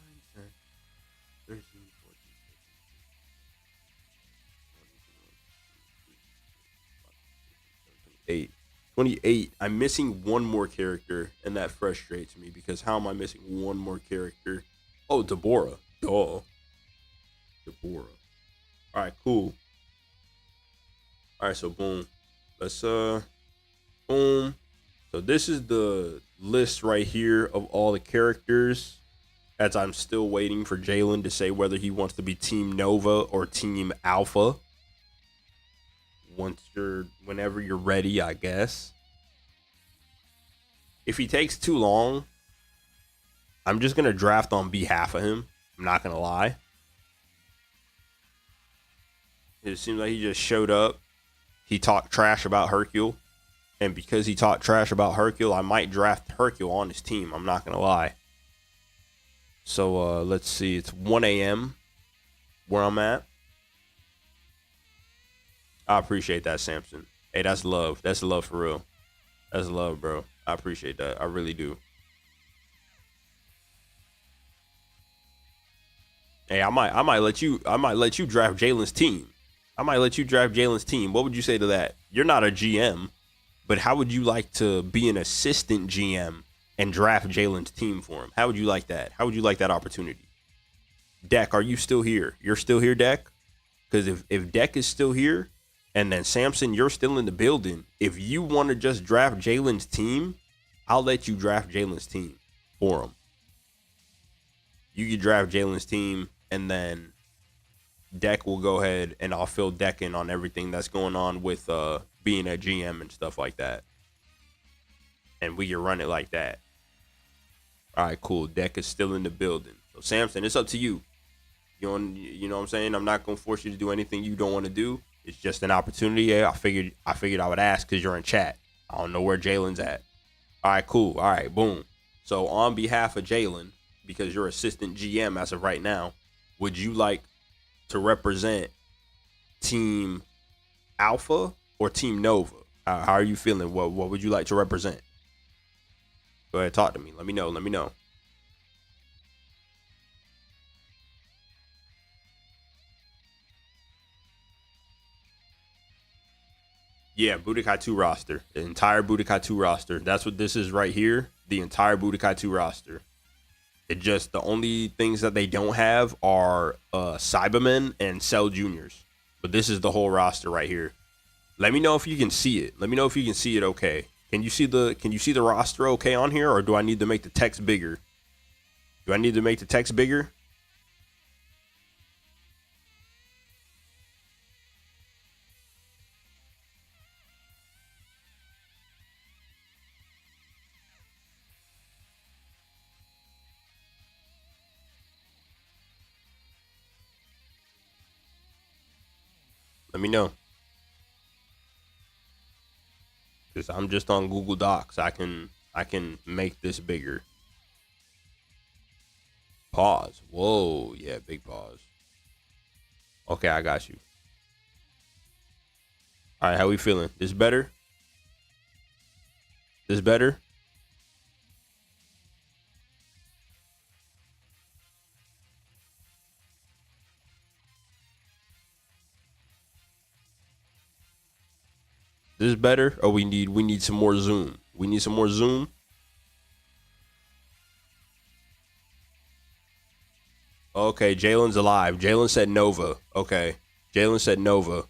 9, 10, 13, 14, 15, 28. I'm missing one more character, and that frustrates me because how am I missing one more character? Oh, Deborah. Duh. Deborah. All right, cool. All right, so boom. Let's boom. So this is the list right here of all the characters as I'm still waiting for Jalen to say whether he wants to be Team Nova or Team Alpha. Whenever you're ready, I guess. If he takes too long, I'm just gonna draft on behalf of him. I'm not gonna lie. It seems like he just showed up. He talked trash about Hercule, and because he talked trash about Hercule, I might draft Hercule on his team. I'm not gonna lie. So let's see. It's 1 a.m. where I'm at. I appreciate that, Samson. Hey, that's love. That's love for real. That's love, bro. I appreciate that. I really do. Hey, I might let you draft Jalen's team. I might let you draft Jalen's team. What would you say to that? You're not a GM, but how would you like to be an assistant GM and draft Jalen's team for him? How would you like that? How would you like that opportunity? Deck, are you still here? You're still here, Deck? Because if Deck is still here, and then Samson, you're still in the building. If you want to just draft Jalen's team, I'll let you draft Jalen's team for him. You can draft Jalen's team, and then Deck will go ahead, and I'll fill Deck in on everything that's going on with being a GM and stuff like that. And we can run it like that. All right, cool. Deck is still in the building. So Samson, it's up to you. You know what I'm saying? I'm not gonna force you to do anything you don't want to do. It's just an opportunity. Yeah, I figured I would ask because you're in chat. I don't know where Jalen's at. All right, cool. All right, boom. So on behalf of Jalen, because you're assistant GM as of right now, would you like to represent Team Alpha or Team Nova? How are you feeling? What would you like to represent? Go ahead, talk to me. Let me know. Yeah, Budokai 2 roster. The entire Budokai 2 roster. That's what this is right here. The entire Budokai 2 roster. It just, the only things that they don't have are Cybermen and Cell Juniors. But this is the whole roster right here. Let me know if you can see it. Let me know if you can see it okay. Can you see the roster okay on here, or do I need to make the text bigger? Do I need to make the text bigger? Let me know. Because I'm just on Google Docs. I can make this bigger. Pause. Whoa, yeah, big pause. Okay, I got you. All right, how we feeling? This better? This better? This better? Or we need some more zoom. We need some more zoom. Okay, Jalen's alive. Jalen said Nova. Okay. Jalen said Nova.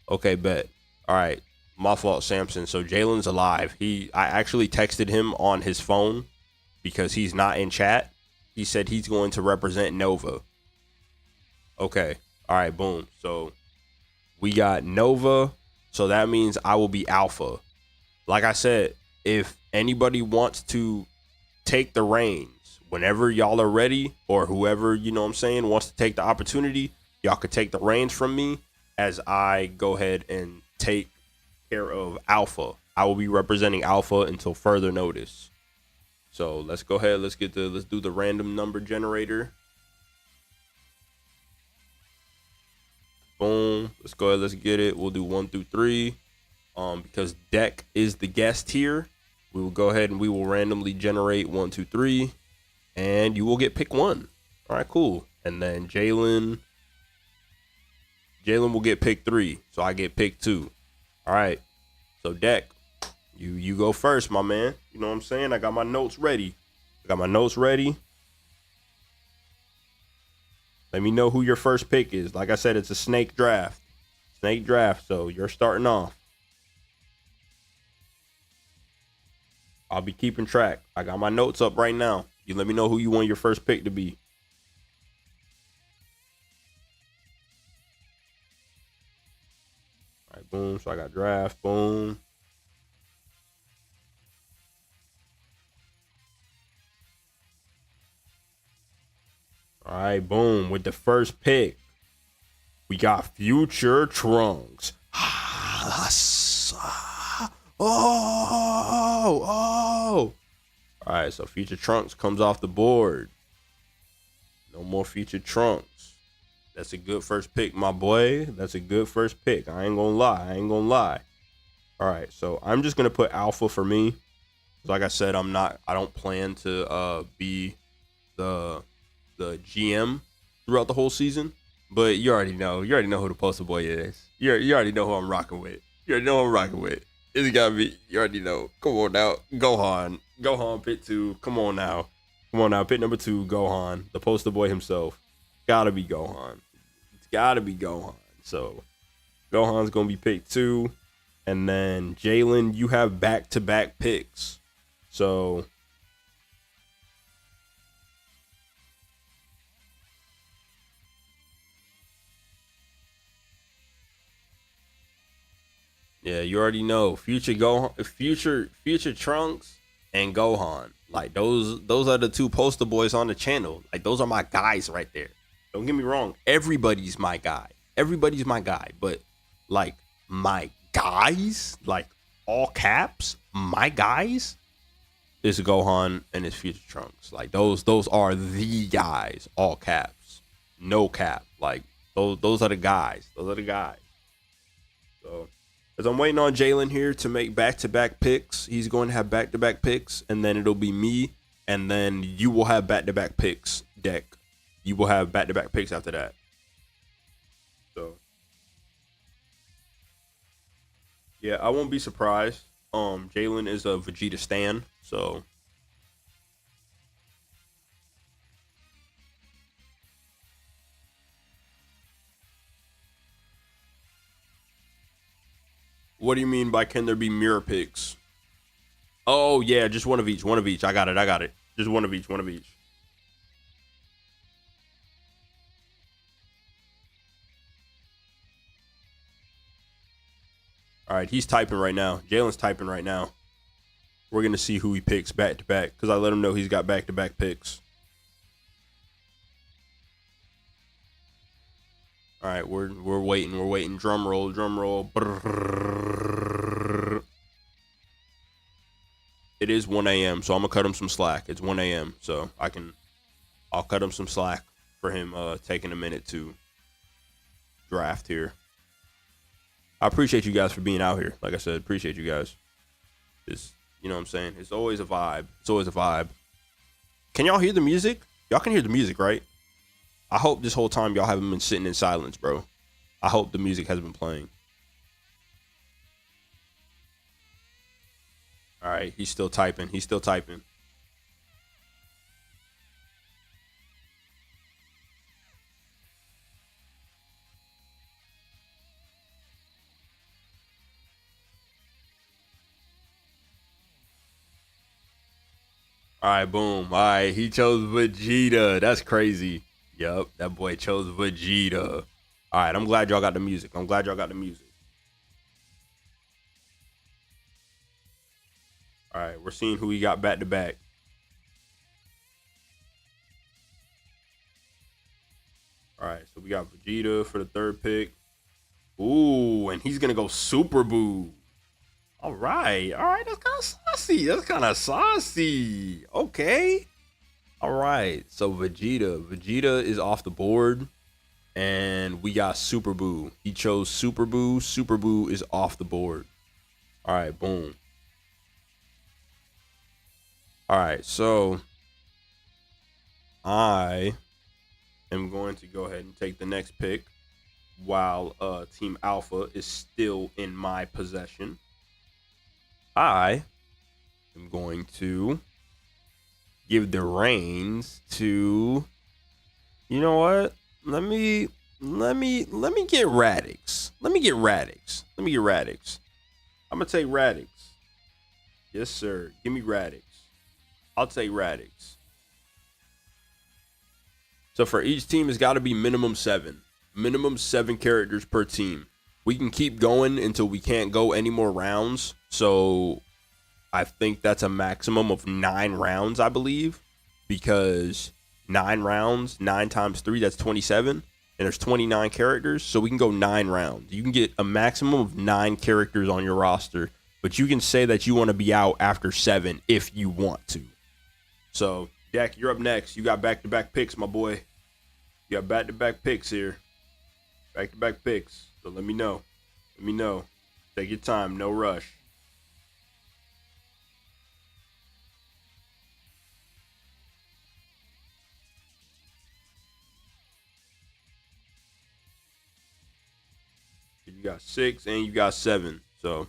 Okay, bet. All right. My fault, Samson. So Jalen's alive. I actually texted him on his phone because he's not in chat. He said he's going to represent Nova. Okay. All right, boom. So we got Nova. So that means I will be Alpha. Like I said, if anybody wants to take the reins whenever y'all are ready, or whoever, you know what I'm saying, wants to take the opportunity, y'all could take the reins from me as I go ahead and take care of Alpha. I will be representing Alpha until further notice. So let's go ahead. Let's do the random number generator. Boom. Let's go ahead. Let's get it. We'll do 1 through 3. Because Deck is the guest here, we will go ahead and we will randomly generate 1, 2, 3, and you will get pick 1. All right, cool. And then Jalen will get pick 3, so I get pick 2. All right. So Deck, you go first, my man. You know what I'm saying? I got my notes ready. Let me know who your first pick is. Like I said, it's a snake draft. So you're starting off. I'll be keeping track. I got my notes up right now. You let me know who you want your first pick to be. All right, boom. So I got draft. Boom. All right, boom. With the first pick, we got Future Trunks. Oh. All right, so Future Trunks comes off the board. No more Future Trunks. That's a good first pick, my boy. That's a good first pick. I ain't gonna lie. All right, so I'm just gonna put Alpha for me. Like I said, I don't plan to be the GM throughout the whole season. But you already know who the poster boy is. You already know who I'm rocking with. It's gotta be. You already know. Come on now, Gohan, pick 2. Come on now, pick number 2, Gohan, the poster boy himself. Gotta be Gohan. It's gotta be Gohan. So Gohan's gonna be pick 2, and then Jalen, you have back-to-back picks. So yeah, you already know. Future Trunks and Gohan. Like those are the 2 poster boys on the channel. Like those are my guys right there. Don't get me wrong. Everybody's my guy. But like my guys, like all caps, my guys is Gohan and his Future Trunks. Like those are the guys, all caps, no cap. Like those are the guys. So as I'm waiting on Jalen here to make back-to-back picks, he's going to have back-to-back picks, and then it'll be me, and then you will have back-to-back picks, Deck. You will have back-to-back picks after that. So yeah, I won't be surprised. Jalen is a Vegeta stan, so what do you mean by can there be mirror picks? Oh yeah, just one of each. One of each. I got it. I got it. Just one of each. One of each. All right, he's typing right now. Jalen's typing right now. We're gonna see who he picks back to back because I let him know he's got back to back picks. All right, we're waiting. We're waiting. Drum roll. Drum roll. Brrrr. It is 1 a.m. So I'm gonna cut him some slack. It's 1 a.m. So I'll cut him some slack for him taking a minute to draft here. I appreciate you guys for being out here. Like I said, appreciate you guys. It's, you know what I'm saying? It's always a vibe. It's always a vibe. Can y'all hear the music? Y'all can hear the music, right? I hope this whole time y'all haven't been sitting in silence, bro. I hope the music has been playing. All right, he's still typing. He's still typing. All right, boom. All right, he chose Vegeta. That's crazy. Yup, that boy chose Vegeta. All right, I'm glad y'all got the music. I'm glad y'all got the music. All right, we're seeing who he got back to back. All right, so we got Vegeta for the third pick. Ooh, and he's gonna go Super Boo. All right, that's kind of saucy. That's kind of saucy. Okay, all right. So Vegeta is off the board, and we got Super Boo. He chose Super Boo. Super Boo is off the board. All right, boom. All right, so I am going to go ahead and take the next pick while Team Alpha is still in my possession. I am going to give the reins to, you know what? Let me get Radix. Let me get Radix. Let me get Radix. I'm gonna take Radix. Yes, sir. Give me Radix. I'll take Radix. So for each team, it's got to be minimum 7. Minimum 7 characters per team. We can keep going until we can't go any more rounds. So I think that's a maximum of 9 rounds, I believe. Because 9 rounds, 9 times 3, that's 27. And there's 29 characters. So we can go 9 rounds. You can get a maximum of 9 characters on your roster. But you can say that you want to be out after 7 if you want to. So, Dak, you're up next. You got back-to-back picks, my boy. You got back-to-back picks here. Back-to-back picks. So let me know. Let me know. Take your time. No rush. You got 6 and you got 7. So,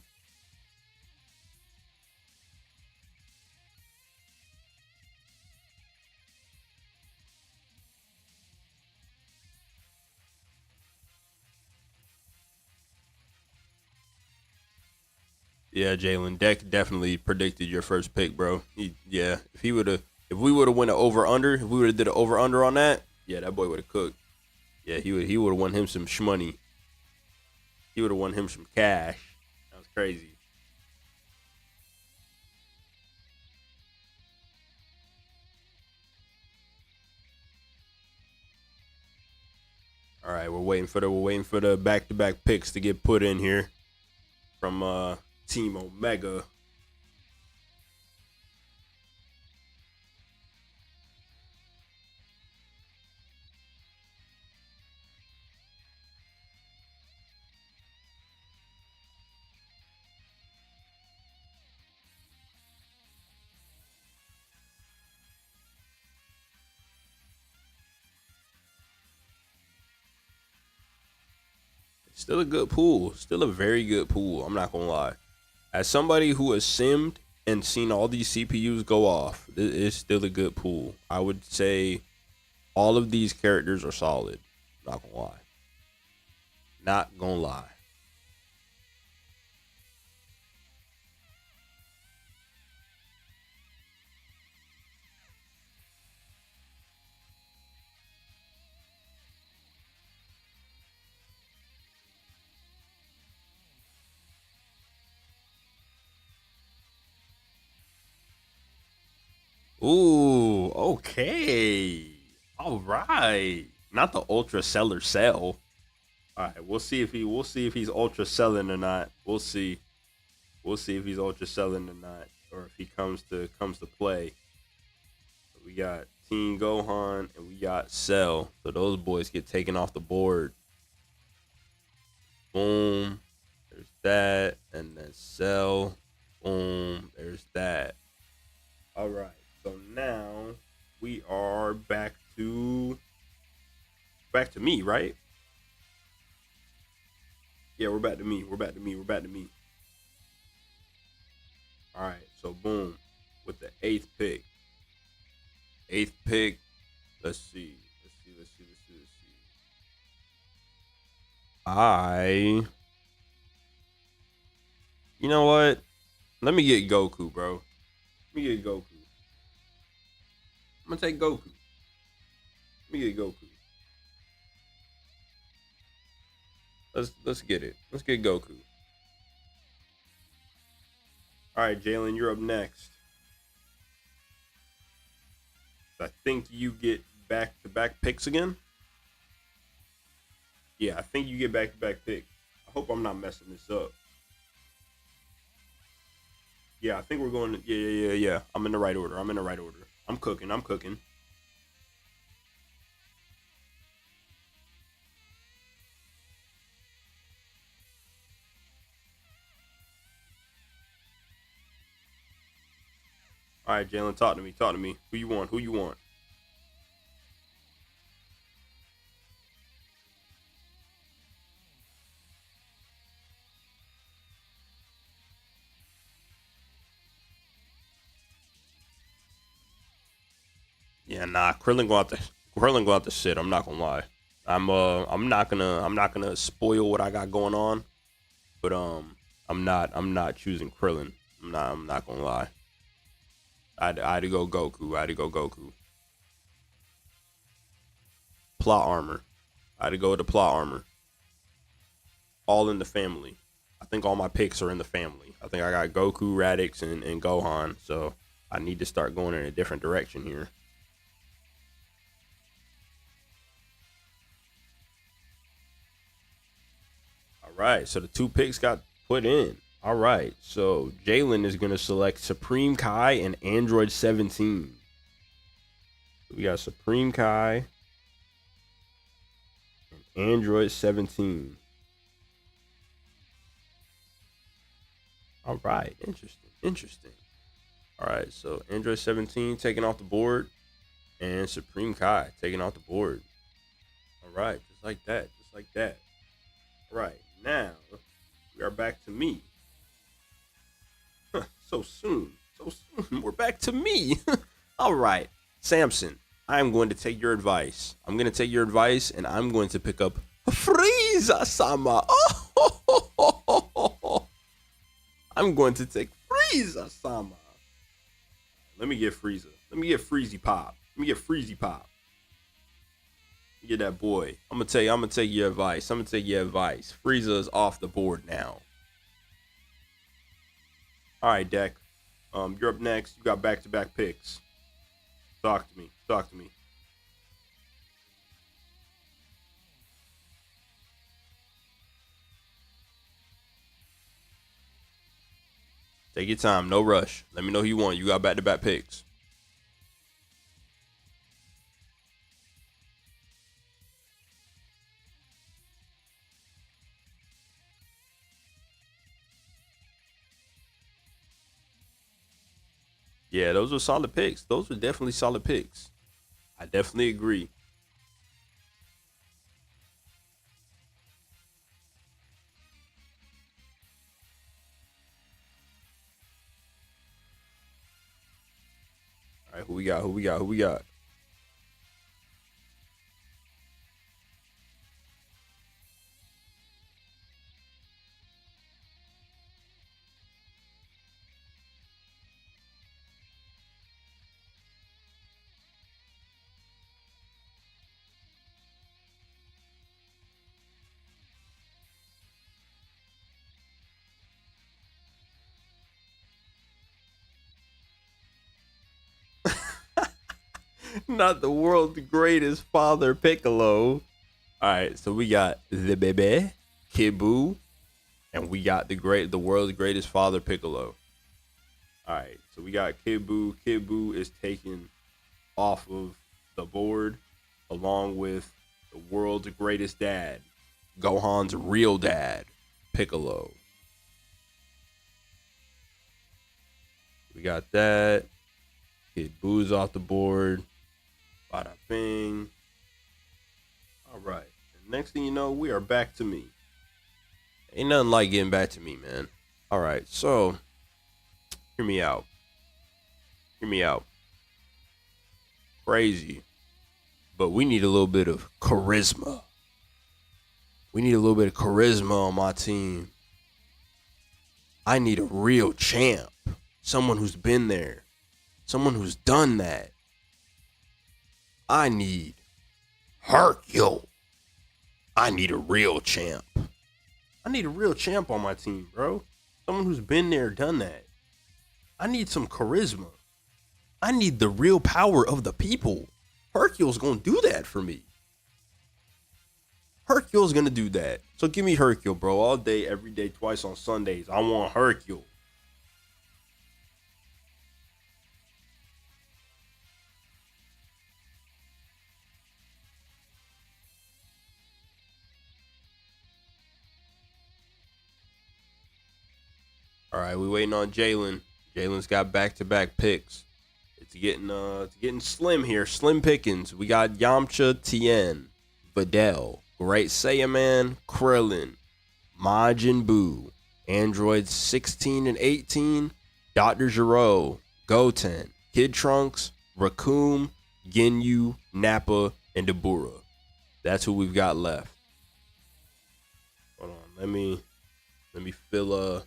yeah, Jalen, Dak definitely predicted your first pick, bro. Yeah, if we would have went an over-under, if we would have did an over-under on that, yeah, that boy would have cooked. Yeah, he would have won him some shmoney. He would have won him some cash. That was crazy. All right, we're waiting for the back-to-back picks to get put in here from Team Omega. Still a good pool. Still a very good pool. I'm not gonna lie. As somebody who has simmed and seen all these CPUs go off, it's still a good pool. I would say all of these characters are solid. Not gonna lie. Not gonna lie. Ooh, okay. All right. Not the ultra seller sell. All right, we'll see if he's ultra selling or not. We'll see. We'll see if he's ultra selling or not, or if he comes to play. We got Teen Gohan and we got Cell. So those boys get taken off the board. Boom. There's that. And then Cell. Boom. There's that. All right. So now we are back to me, right? Yeah, we're back to me. We're back to me. We're back to me. All right. So boom. With the eighth pick. Eighth pick. Let's see. Let's see. You know what? Let me get Goku, bro. Let me get Goku. I'm gonna take Goku. Let me get Goku. Let's get it. Let's get Goku. All right, Jalen, you're up next. I think you get back-to-back picks again. Yeah, I think you get back-to-back picks. I hope I'm not messing this up. Yeah, I think we're going to, yeah. I'm in the right order. I'm cooking. All right, Jalen, talk to me. Who you want? Yeah, nah, Krillin go out the shit. I'm not gonna lie. I'm not gonna spoil what I got going on, but I'm not choosing Krillin. I'm not gonna lie. I had to go Goku. Plot armor. I had to go with the plot armor. All in the family. I think all my picks are in the family. I think I got Goku, Radix, and Gohan. So I need to start going in a different direction here. All right. So the two picks got put in. All right. So Jalen is going to select Supreme Kai and Android 17. We got Supreme Kai and Android 17. All right. Interesting. All right. So Android 17 taking off the board and Supreme Kai taking off the board. All right. Just like that. All right. Now we are back to me. So soon. We're back to me. All right. Samson, I'm going to take your advice. I'm going to take your advice and I'm going to pick up Frieza Sama. Oh, I'm going to take Frieza Sama. Let me get Frieza. Let me get Freezy Pop. Get that boy. I'm gonna take your advice. Frieza is off the board now. All right, Deck. You're up next. You got back-to-back picks. Talk to me. Take your time. No rush. Let me know who you want. You got back-to-back picks. Yeah, those were solid picks. Those were definitely solid picks. I definitely agree. we got? Who we got? Who we got? Not the world's greatest father Piccolo. All right, so we got Dbfa, Kid Buu, and we got the world's greatest father Piccolo. All right, so we got Kid Buu. Kid Buu is taken off of the board along with the world's greatest dad, Gohan's real dad, Piccolo. We got that. Kid Buu's off the board. Bada bing. All right. And next thing you know, we are back to me. Ain't nothing like getting back to me, man. All right. So, hear me out. Hear me out. Crazy. But we need a little bit of charisma. We need a little bit of charisma on my team. I need a real champ. Someone who's been there. Someone who's done that. I need Hercule. I need a real champ. I need a real champ on my team, bro. Someone who's been there, done that. I need some charisma. I need the real power of the people. Hercule's gonna do that for me. Hercule's gonna do that. So give me Hercule, bro. All day, every day, twice on Sundays. I want Hercule. All right, we waiting on Jalen. Jalen's got back-to-back picks. It's getting slim here. Slim pickings. We got Yamcha, Tien, Videl, Great Saiyaman, Krillin, Majin Buu, Androids 16 and 18, Dr. Gero, Goten, Kid Trunks, Raccoon, Ginyu, Nappa, and Dabura. That's who we've got left. Hold on, let me fill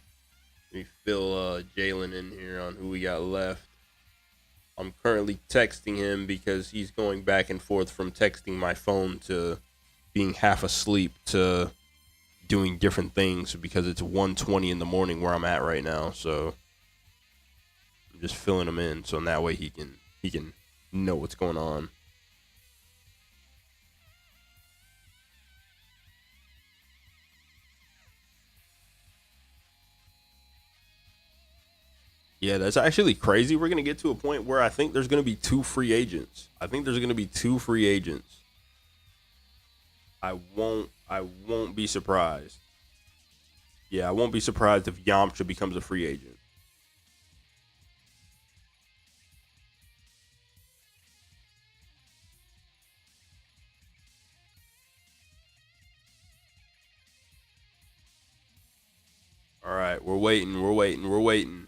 Jalen in here on who we got left. I'm currently texting him because he's going back and forth from texting my phone to being half asleep to doing different things because it's 1:20 in the morning where I'm at right now. So I'm just filling him in so in that way he can know what's going on. Yeah, that's actually crazy. We're gonna get to a point where I think there's gonna be two free agents. I think there's gonna be two free agents. I won't be surprised. Yeah, I won't be surprised if Yamcha becomes a free agent. All right, we're waiting, we're waiting, we're waiting.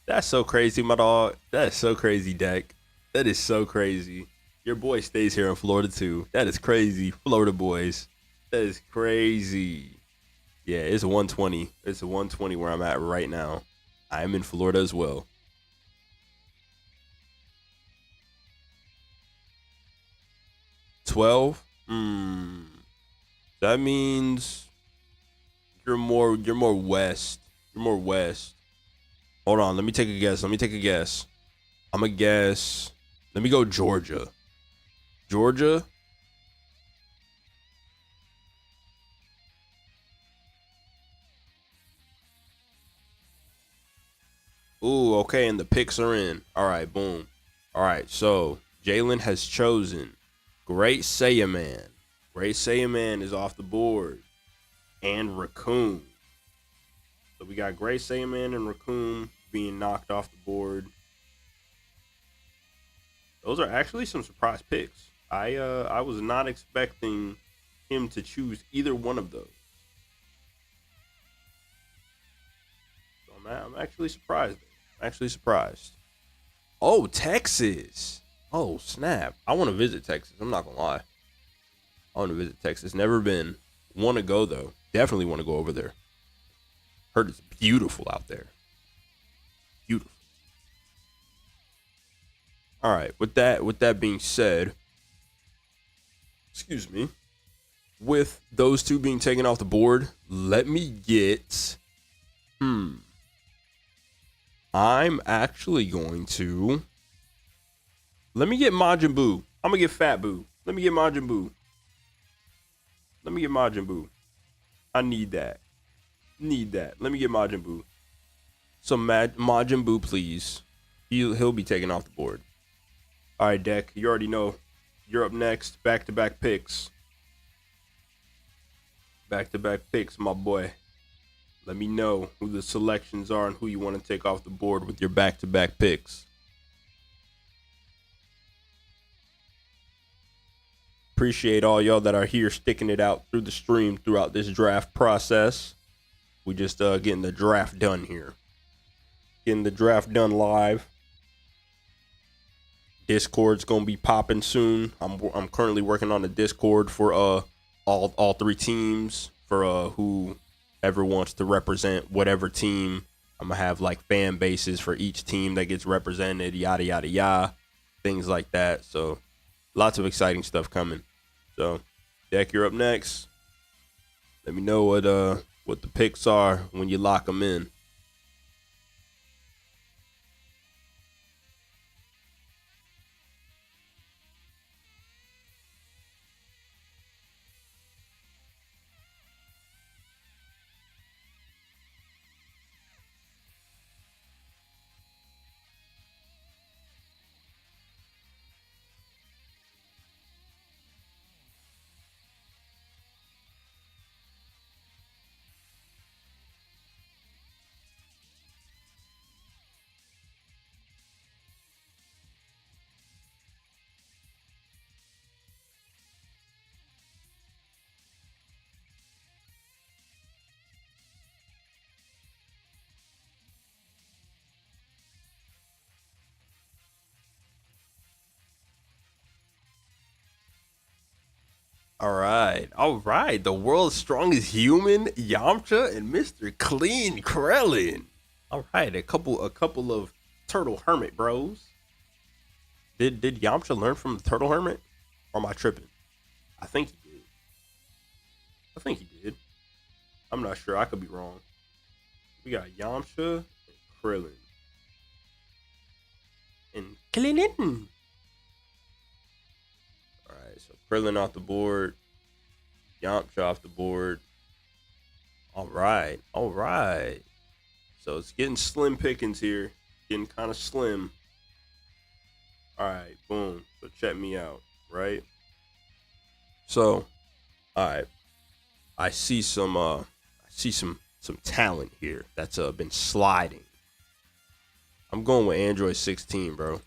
That's so crazy, my dog. That is so crazy, Deck. That is so crazy. Your boy stays here in Florida too. That is crazy. Florida boys. That is crazy. Yeah, it's a 120. It's a 120 where I'm at right now. I am in Florida as well. 12? That means you're more west. You're more west. Hold on, let me take a guess. Let me take a guess. I'm a guess. Let me go Georgia. Georgia? Ooh, okay, and the picks are in. All right, boom. All right, so Jalen has chosen Great Saiyaman. Great Saiyaman is off the board. And Raccoon. So we got Great Saiyaman and Raccoon being knocked off the board. Those are actually some surprise picks. I was not expecting him to choose either one of those. So I'm actually surprised. I'm actually surprised. Oh, Texas. Oh, snap. I want to visit Texas. I'm not going to lie. I want to visit Texas. Never been. Want to go, though. Definitely want to go over there. Heard it's beautiful out there. Beautiful. All right. With that being said, excuse me. With those two being taken off the board, let me get. I'm actually going to. Let me get Majin Buu. I'm gonna get Fat Buu. Let me get Majin Buu. Let me get Majin Buu. I need that. Need that. Let me get Majin Buu. Some Majin Buu, please. He'll be taken off the board. All right, Deck. You already know. You're up next. Back-to-back picks. Back-to-back picks, my boy. Let me know who the selections are and who you want to take off the board with your back-to-back picks. Appreciate all y'all that are here sticking it out through the stream throughout this draft process. We just getting the draft done here. Getting the draft done live. Discord's gonna be popping soon. I'm currently working on the Discord for all three teams for whoever wants to represent whatever team. I'm gonna have like fan bases for each team that gets represented, yada yada yada, things like that. So lots of exciting stuff coming. So Deck, you're up next. Let me know what the picks are when you lock them in. All right. The world's strongest human, Yamcha, and Mr. Clean Krellin. All right, a couple of turtle hermit bros. Did Yamcha learn from the turtle hermit, or am I tripping? I think he did. I think he did. I'm not sure. I could be wrong. We got Yamcha and Krillin. And Krillin. All right, so Krillin off the board. Yamcha off the board. All right. So it's getting slim pickings here. Getting kind of slim. All right, boom. So check me out, right? So, all right. I see some talent here that's been sliding. I'm going with Android 16, bro.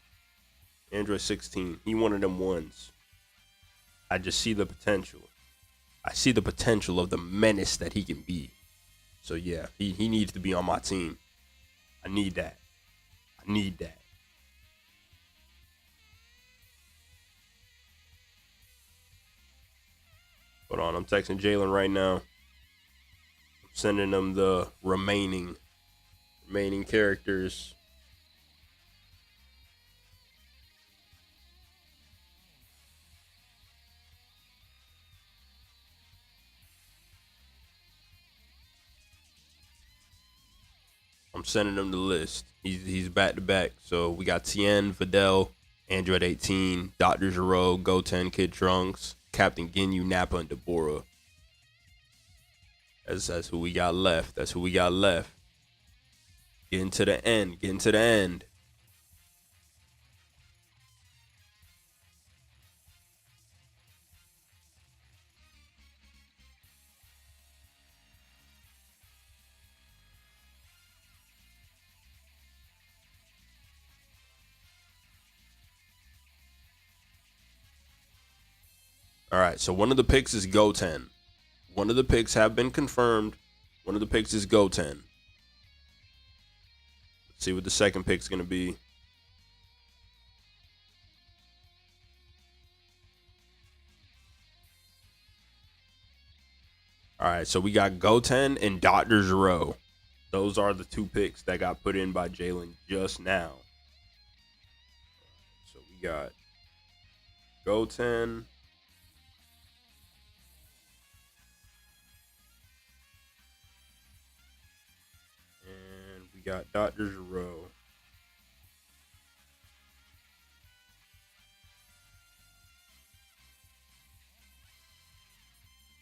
Android 16. He one of them ones. I just see the potential. I see the potential of the menace that he can be. So yeah, he needs to be on my team. I need that. Hold on, I'm texting Jalen right now. I'm sending him the remaining characters. I'm sending him the list. He's back to back. So we got Tien, Videl, Android 18, Dr. Gero, Goten, Kid Trunks, Captain Ginyu, Nappa, and Deborah. That's who we got left. Getting to the end. All right, so one of the picks is Goten. One of the picks have been confirmed. One of the picks is Goten. Let's see what the second pick's gonna be. All right, so we got Goten and Dr. Gero. Those are the two picks that got put in by Jalen just now. So we got Goten. And we got Dr. Gero.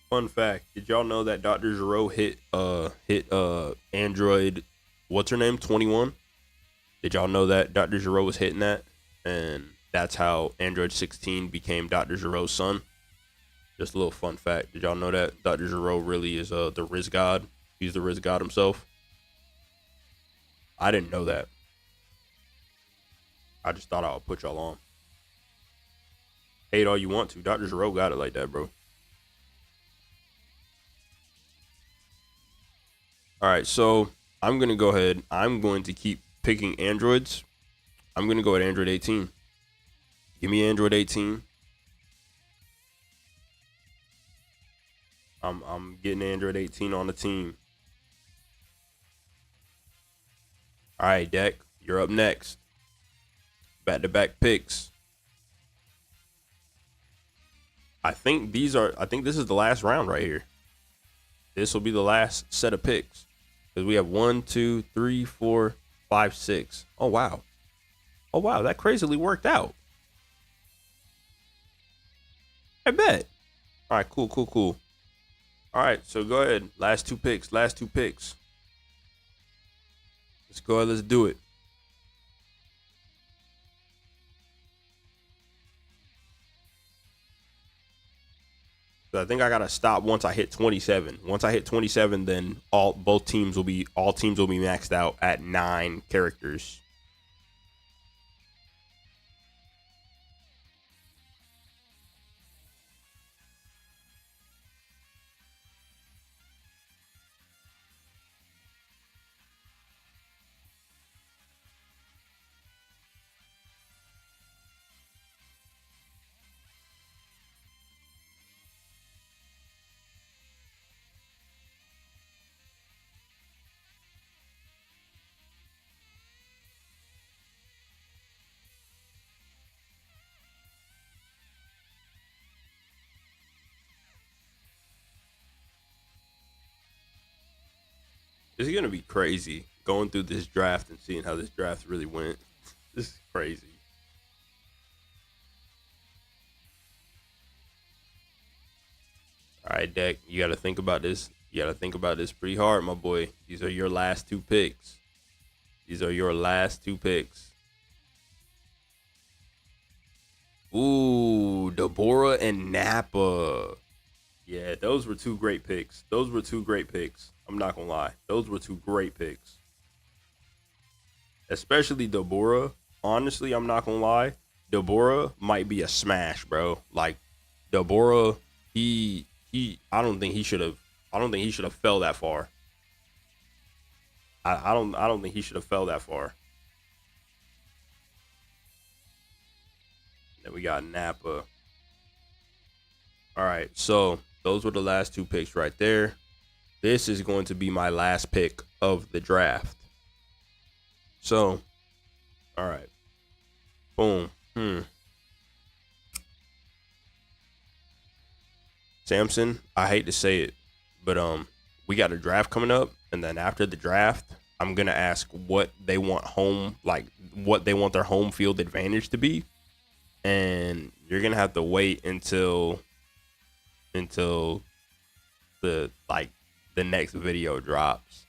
Fun fact, did y'all know that Dr. Gero hit Android, what's her name, 21? Did y'all know that Dr. Gero was hitting that? And that's how Android 16 became Dr. Gero's son. Just a little fun fact. Did y'all know that Dr. Gero really is the Riz God? He's the Riz God himself. I didn't know that. I just thought I would put y'all on. Hate all you want to. Dr. Gero got it like that, bro. All right, so I'm going to go ahead. I'm going to keep picking Androids. I'm going to go at Android 18. Give me Android 18. I'm getting Android 18 on the team. All right, Deck, you're up next. Back-to-back picks. I think this is the last round right here. This will be the last set of picks. Because we have 1, 2, 3, 4, 5, 6. Oh, wow. Oh, wow. That crazily worked out. I bet. All right, cool. All right, so go ahead. Last two picks. Let's go ahead. Let's do it. So I think I gotta stop once I hit 27. Once I hit 27, then all teams will be maxed out at 9 characters. It's gonna be crazy going through this draft and seeing how this draft really went. This is crazy. All right, Deck, you got to think about this. You got to think about this pretty hard, my boy. These are your last two picks. Ooh, Deborah and Nappa. Yeah, those were two great picks. I'm not going to lie. Those were two great picks. Especially Deborah. Honestly, I'm not going to lie. Deborah might be a smash, bro. Like, Deborah, I don't think he should have fell that far. I don't think he should have fell that far. Then we got Nappa. All right, so those were the last two picks right there. This is going to be my last pick of the draft. So, all right. Boom. Samson, I hate to say it, but we got a draft coming up, and then after the draft, I'm gonna ask what they want what they want their home field advantage to be, and you're gonna have to wait until the next video drops.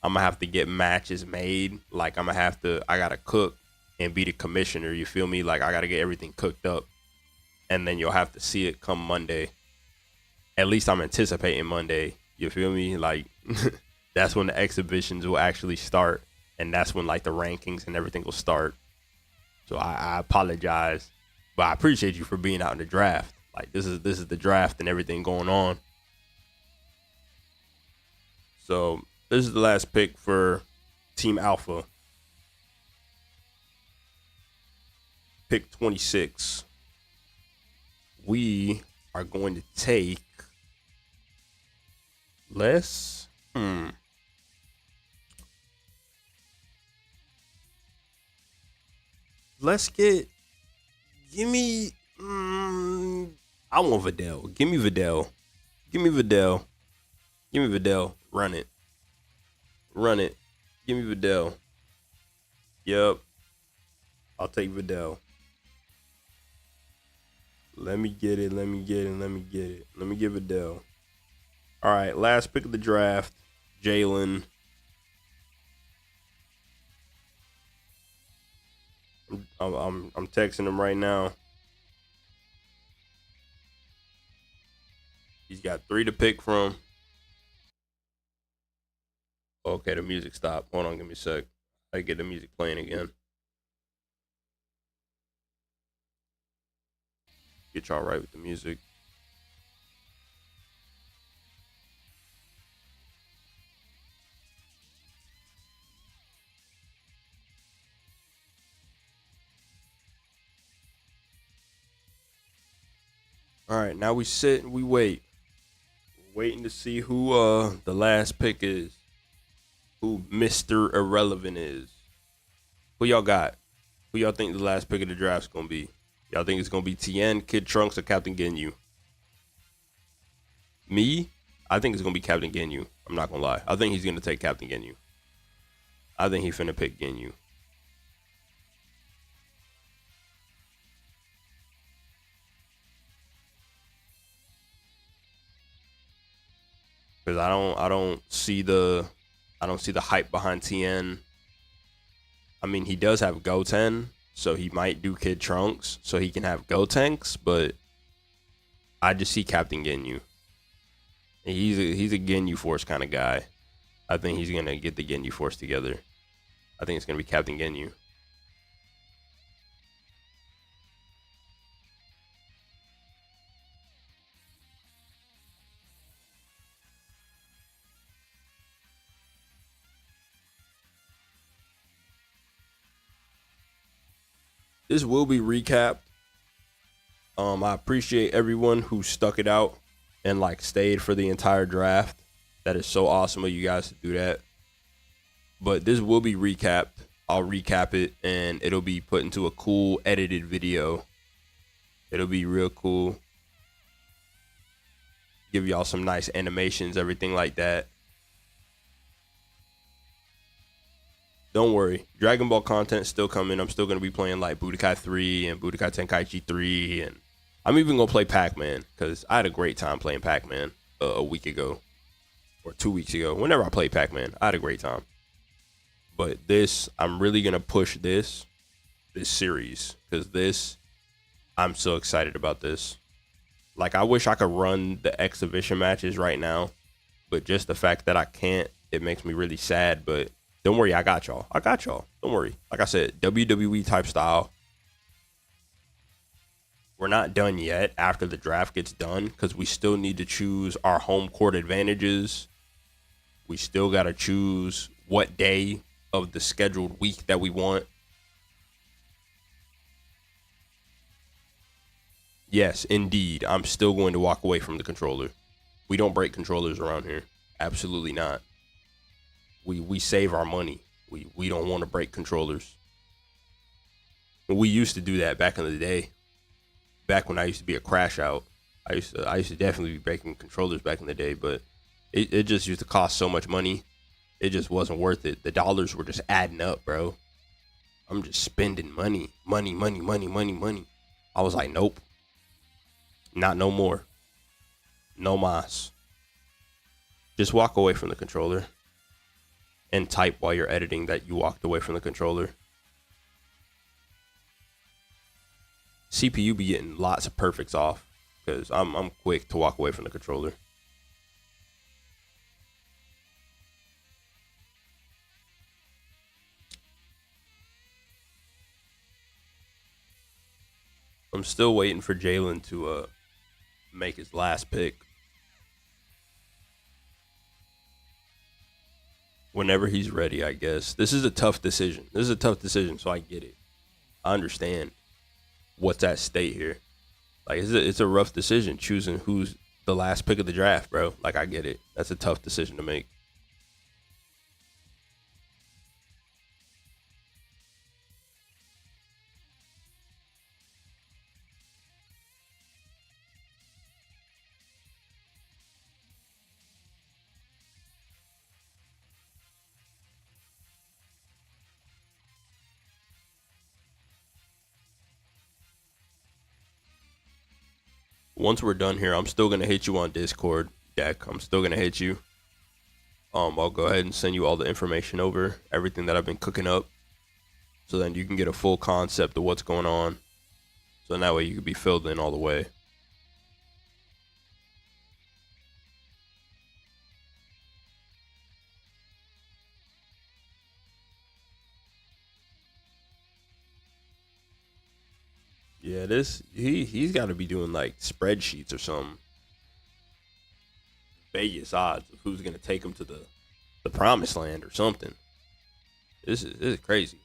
I'm gonna have to get matches made. Like I gotta cook and be the commissioner. You feel me? Like I gotta get everything cooked up, and then you'll have to see it come Monday. At least I'm anticipating Monday. You feel me? Like that's when the exhibitions will actually start, and that's when like the rankings and everything will start. So I apologize, but I appreciate you for being out in the draft. Like this is the draft and everything going on. So this is the last pick for Team Alpha. Pick 26. We are going to take let's let's get give me I want Vidal. Give me Vidal. Give me Vidal. Give me Vidal. Run it. Run it. Give me Vidal. Yep. I'll take Vidal. Let me get it. Let me get it. Let me get it. Let me give Vidal. All right. Last pick of the draft. Jalen. I'm texting him right now. He's got 3 to pick from. Okay, the music stopped. Hold on, give me a sec. I get the music playing again. Get y'all right with the music. All right, now we sit and we wait. We're waiting to see who the last pick is. Who Mr. Irrelevant is. Who y'all got? Who y'all think the last pick of the draft is gonna be? Y'all think it's gonna be TN, Kid Trunks, or Captain Ginyu? Me? I think it's gonna be Captain Ginyu. I'm not gonna lie. I think he's gonna take Captain Ginyu. I think he finna pick Ginyu. Because I don't see the hype behind TN. I mean, he does have Goten, so he might do Kid Trunks, so he can have Gotenks, but I just see Captain Ginyu. He's a Ginyu Force kind of guy. I think he's gonna get the Ginyu Force together. I think it's gonna be Captain Ginyu. This will be recapped. I appreciate everyone who stuck it out and like stayed for the entire draft. That is so awesome of you guys to do that. But this will be recapped. I'll recap it and it'll be put into a cool edited video. It'll be real cool. Give y'all some nice animations, everything like that. Don't worry, Dragon Ball content still coming. I'm still gonna be playing like Budokai 3 and Budokai Tenkaichi 3, and I'm even gonna play Pac-Man because I had a great time playing Pac-Man a week ago or 2 weeks ago. Whenever I played Pac-Man, I had a great time. But this, I'm really gonna push this series because I'm so excited about this. Like, I wish I could run the exhibition matches right now, but just the fact that I can't, it makes me really sad. But don't worry, I got y'all. I got y'all. Don't worry. Like I said, WWE type style. We're not done yet after the draft gets done because we still need to choose our home court advantages. We still got to choose what day of the scheduled week that we want. Yes, indeed. I'm still going to walk away from the controller. We don't break controllers around here. Absolutely not. We save our money. We don't want to break controllers. We used to do that back in the day. Back when I used to be a crash out. I used to definitely be breaking controllers back in the day, but it just used to cost so much money. It just wasn't worth it. The dollars were just adding up, bro. I'm just spending money. Money. I was like, nope. Not no more. No mas. Just walk away from the controller. And type while you're editing that you walked away from the controller. CPU be getting lots of perfects off because I'm quick to walk away from the controller. I'm still waiting for Jalen to make his last pick whenever he's ready, I guess. This is a tough decision. So I get it. I understand what's at stake here. Like, it's a rough decision choosing who's the last pick of the draft, bro. Like, I get it. That's a tough decision to make. Once we're done here, I'm still gonna hit you on Discord, Deck. I'm still gonna hit you. I'll go ahead and send you all the information over, everything that I've been cooking up, so then you can get a full concept of what's going on. So that way you can be filled in all the way. Yeah, he's got to be doing like spreadsheets or something. Vegas odds of who's gonna take him to the promised land or something. This is crazy.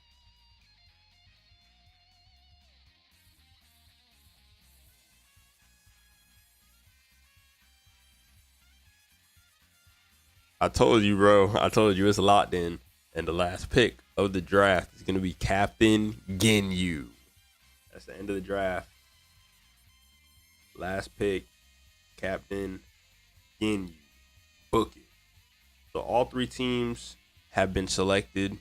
I told you, bro. I told you it's locked in. And the last pick of the draft is gonna be Captain Ginyu. That's the end of the draft. Last pick, Captain Ginyu. Book it. So all three teams have been selected.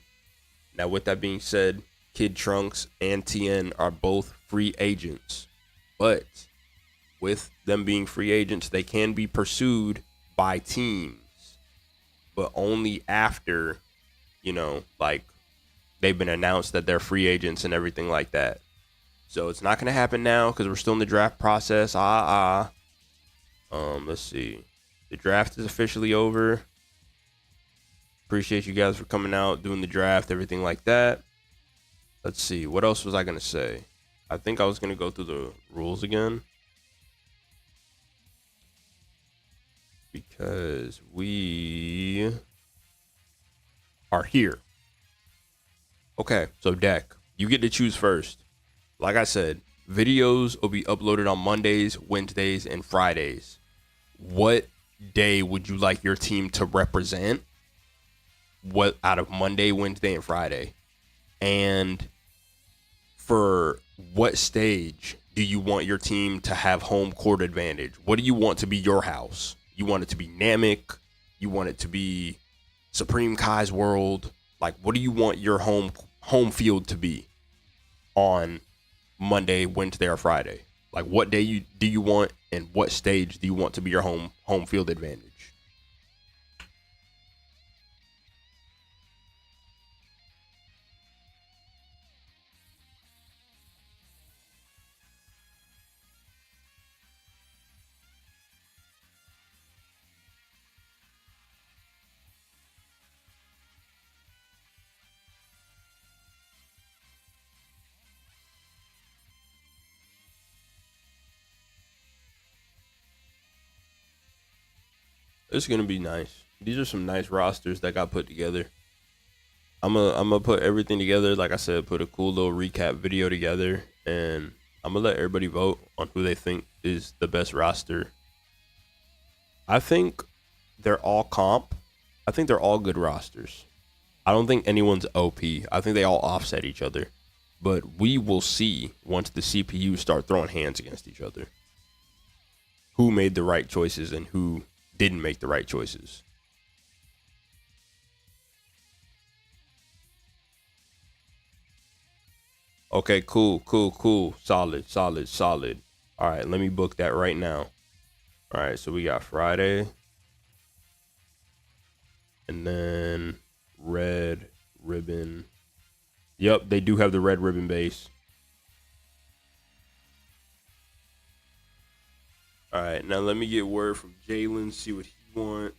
Now, with that being said, Kid Trunks and TN are both free agents. But with them being free agents, they can be pursued by teams. But only after, like they've been announced that they're free agents and everything like that. So it's not going to happen now because we're still in the draft process. Let's see. The draft is officially over. Appreciate you guys for coming out, doing the draft, everything like that. Let's see. What else was I going to say? I think I was going to go through the rules again. Because we are here. Okay, so Deck, you get to choose first. Like I said, videos will be uploaded on Mondays, Wednesdays, and Fridays. What day would you like your team to represent? What out of Monday, Wednesday, and Friday? And for what stage do you want your team to have home court advantage? What do you want to be your house? You want it to be Namek? You want it to be Supreme Kai's World? Like, what do you want your home field to be on Monday, Wednesday, or Friday? Like, what day do you want, and what stage do you want to be your home field advantage? It's gonna be nice. These are some nice rosters that got put together. I'm gonna put everything together. Like I said, put a cool little recap video together, and I'm gonna let everybody vote on who they think is the best roster. I think they're all comp. I think they're all good rosters. I don't think anyone's OP. I think they all offset each other. But we will see once the CPUs start throwing hands against each other who made the right choices and who didn't make the right choices. Okay, cool. Solid. All right, let me book that right now. All right, so we got Friday. And then red ribbon. Yep, they do have the red ribbon base. All right, now let me get word from Jalen, see what he wants.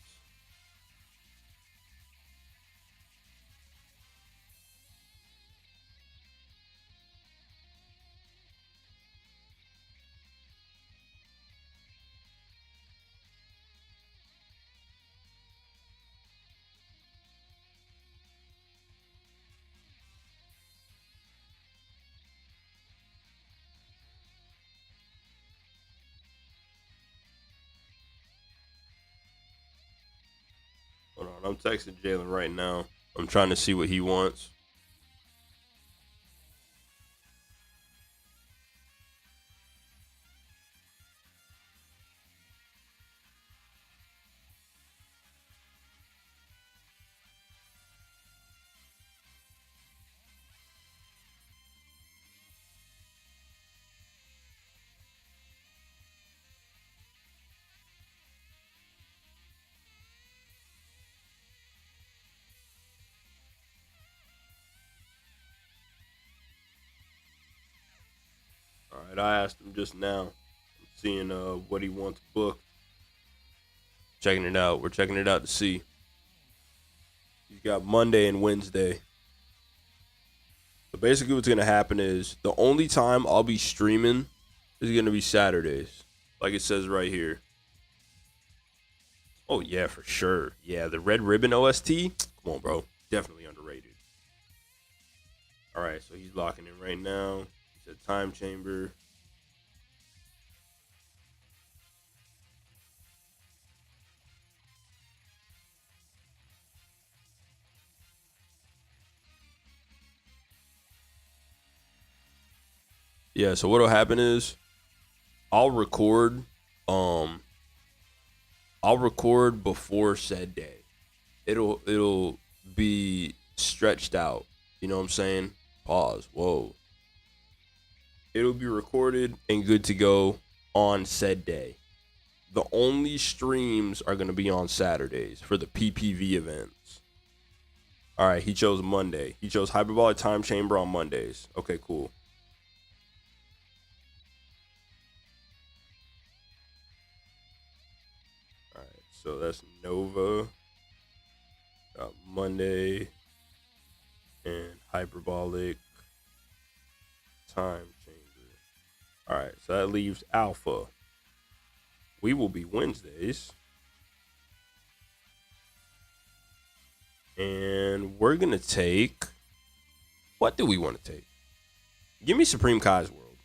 I'm texting Jalen right now. I'm trying to see what he wants. All right, I asked him just now. I'm seeing what he wants booked. Checking it out. We're checking it out to see. He's got Monday and Wednesday. So basically, what's gonna happen is the only time I'll be streaming is gonna be Saturdays, like it says right here. Oh yeah, for sure. Yeah, the Red Ribbon OST. Come on, bro. Definitely underrated. All right, so he's locking in right now. He said Time Chamber. Yeah, so what'll happen is I'll record um I'll record before said day. It'll be stretched out. You know what I'm saying? Pause. Whoa. It'll be recorded and good to go on said day. The only streams are going to be on Saturdays for the PPV events. All right, he chose Monday. He chose Hyperbolic Time Chamber on Mondays. Okay, cool. All right, so that's Nova. Got Monday and Hyperbolic Time Chamber. All right, so that leaves Alpha. We will be Wednesdays. And we're going to take. What do we want to take? Give me Supreme Kai's World.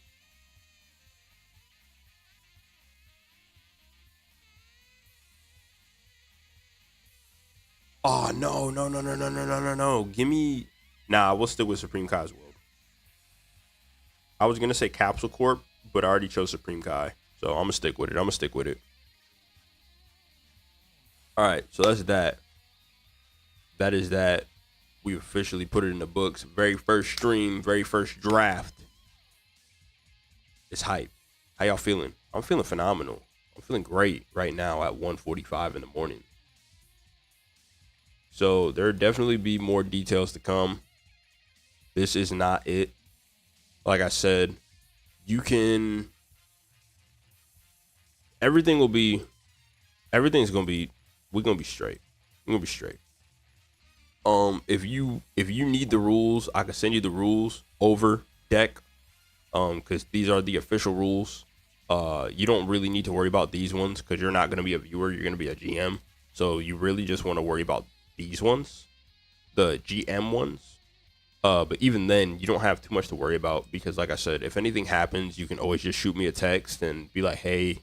Oh, no. Give me. Nah, we'll stick with Supreme Kai's World. I was going to say Capsule Corp, but I already chose Supreme Kai. So I'm going to stick with it. All right, so that's that. That is that. We officially put it in the books. Very first stream, very first draft. It's hype. How y'all feeling? I'm feeling phenomenal. I'm feeling great right now at 1:45 in the morning. So there'll definitely be more details to come. This is not it. Like I said, you can. Everything's gonna be. We're gonna be straight. If you need the rules, I can send you the rules over deck. Because these are the official rules. You don't really need to worry about these ones because you're not gonna be a viewer. You're gonna be a GM. So you really just want to worry about these ones, the GM ones. But even then, you don't have too much to worry about because, like I said, if anything happens, you can always just shoot me a text and be like, hey,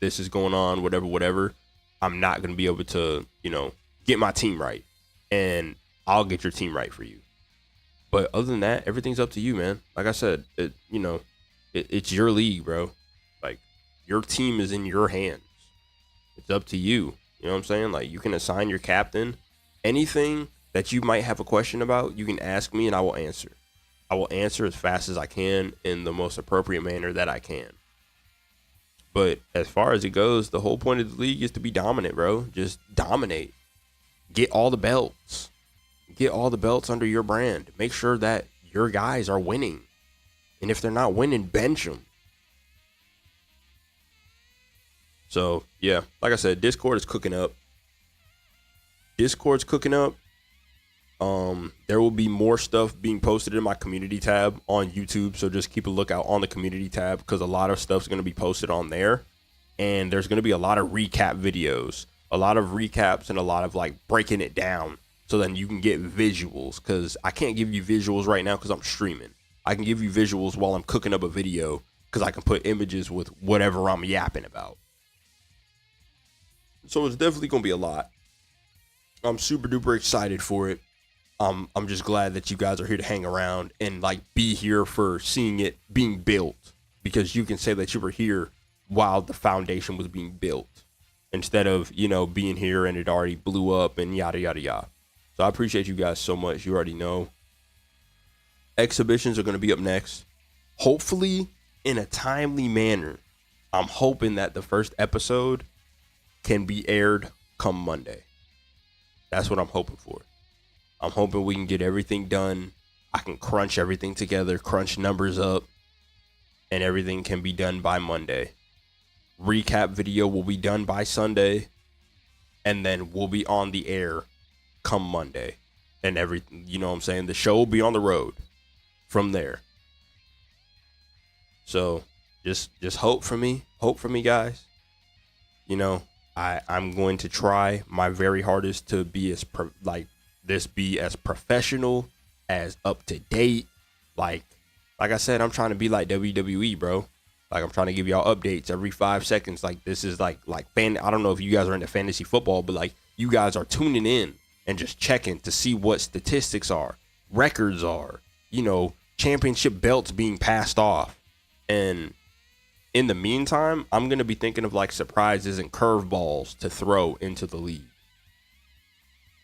this is going on, whatever. I'm not going to be able to, get my team right. And I'll get your team right for you. But other than that, everything's up to you, man. Like I said, it's your league, bro. Like, your team is in your hands. It's up to you. You know what I'm saying? Like, you can assign your captain. Anything that you might have a question about, you can ask me and I will answer. I will answer as fast as I can in the most appropriate manner that I can. But as far as it goes, the whole point of the league is to be dominant, bro. Just dominate. Get all the belts. Get all the belts under your brand. Make sure that your guys are winning. And if they're not winning, bench them. So, yeah, like I said, Discord is cooking up. There will be more stuff being posted in my community tab on YouTube, so just keep a lookout on the community tab because a lot of stuff's going to be posted on there, and there's going to be a lot of recap videos, a lot of recaps, and a lot of like breaking it down so then you can get visuals because I can't give you visuals right now because I'm streaming. I can give you visuals while I'm cooking up a video because I can put images with whatever I'm yapping about. So it's definitely going to be a lot. I'm super duper excited for it. I'm just glad that you guys are here to hang around and like be here for seeing it being built, because you can say that you were here while the foundation was being built instead of, you know, being here and it already blew up and yada, yada, yada. So I appreciate you guys so much. You already know. Exhibitions are going to be up next, hopefully in a timely manner. I'm hoping that the first episode can be aired come Monday. That's what I'm hoping for. I'm hoping we can get everything done. I can crunch everything together, crunch numbers up, and everything can be done by Monday. Recap video will be done by Sunday, and then we'll be on the air come Monday. And everything, you know what I'm saying? The show will be on the road from there. So just hope for me. Hope for me, guys. You know, I'm going to try my very hardest to be as be as professional, as up to date. Like I said, I'm trying to be like WWE, bro. Like I'm trying to give y'all updates every 5 seconds. Like this is like fan. I don't know if you guys are into fantasy football, but like you guys are tuning in and just checking to see what statistics are, records are, you know, championship belts being passed off. And in the meantime, I'm going to be thinking of like surprises and curveballs to throw into the league.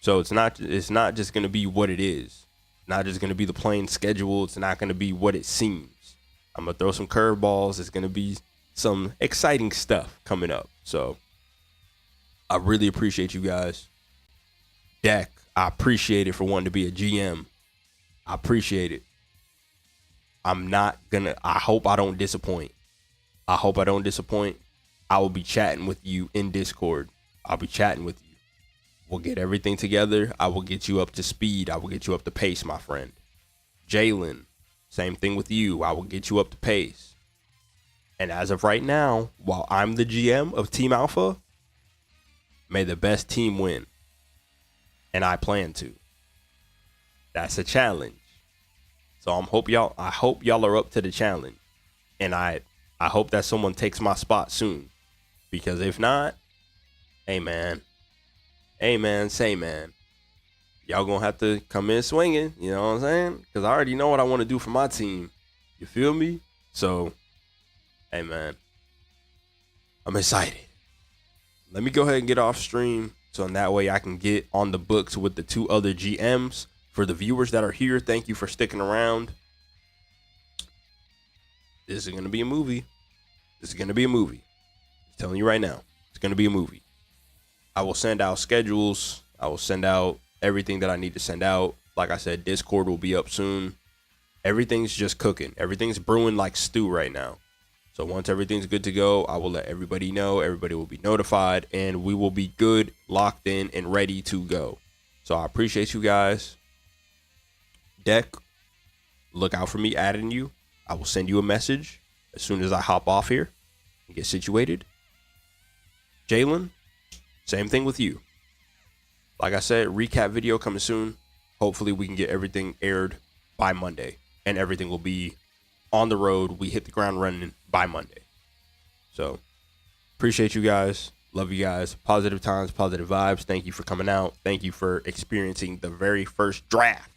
So it's not just going to be what it is. Not just going to be the plain schedule. It's not going to be what it seems. I'm going to throw some curveballs. It's going to be some exciting stuff coming up. So I really appreciate you guys. Dak, I appreciate it for wanting to be a GM. I appreciate it. I hope I don't disappoint. I will be chatting with you in Discord. I'll be chatting with you. We'll get everything together. I will get you up to speed. I will get you up to pace, my friend. Jalen, same thing with you. I will get you up to pace. And as of right now, while I'm the GM of Team Alpha, may the best team win. And I plan to. That's a challenge. So I hope y'all are up to the challenge. And I hope that someone takes my spot soon. Because if not, hey man, say man. Y'all gonna have to come in swinging, you know what I'm saying? Because I already know what I want to do for my team. You feel me? So, hey man, I'm excited. Let me go ahead and get off stream so in that way I can get on the books with the 2 other GMs. For the viewers that are here, thank you for sticking around. This is gonna be a movie. I'm telling you right now, it's gonna be a movie. I will send out schedules. I will send out everything that I need to send out. Like I said, Discord will be up soon. Everything's just cooking. Everything's brewing like stew right now. So once everything's good to go, I will let everybody know. Everybody will be notified, and we will be good, locked in, and ready to go. So I appreciate you guys. Deck, look out for me adding you. I will send you a message as soon as I hop off here and get situated. Jalen, same thing with you. Like I said, recap video coming soon. Hopefully we can get everything aired by Monday and everything will be on the road. We hit the ground running by Monday. So appreciate you guys. Love you guys. Positive times, positive vibes. Thank you for coming out. Thank you for experiencing the very first draft.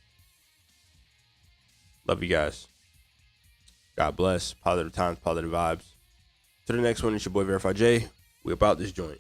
Love you guys. God bless. Positive times, positive vibes. To the next one, it's your boy Verify J. We about this joint.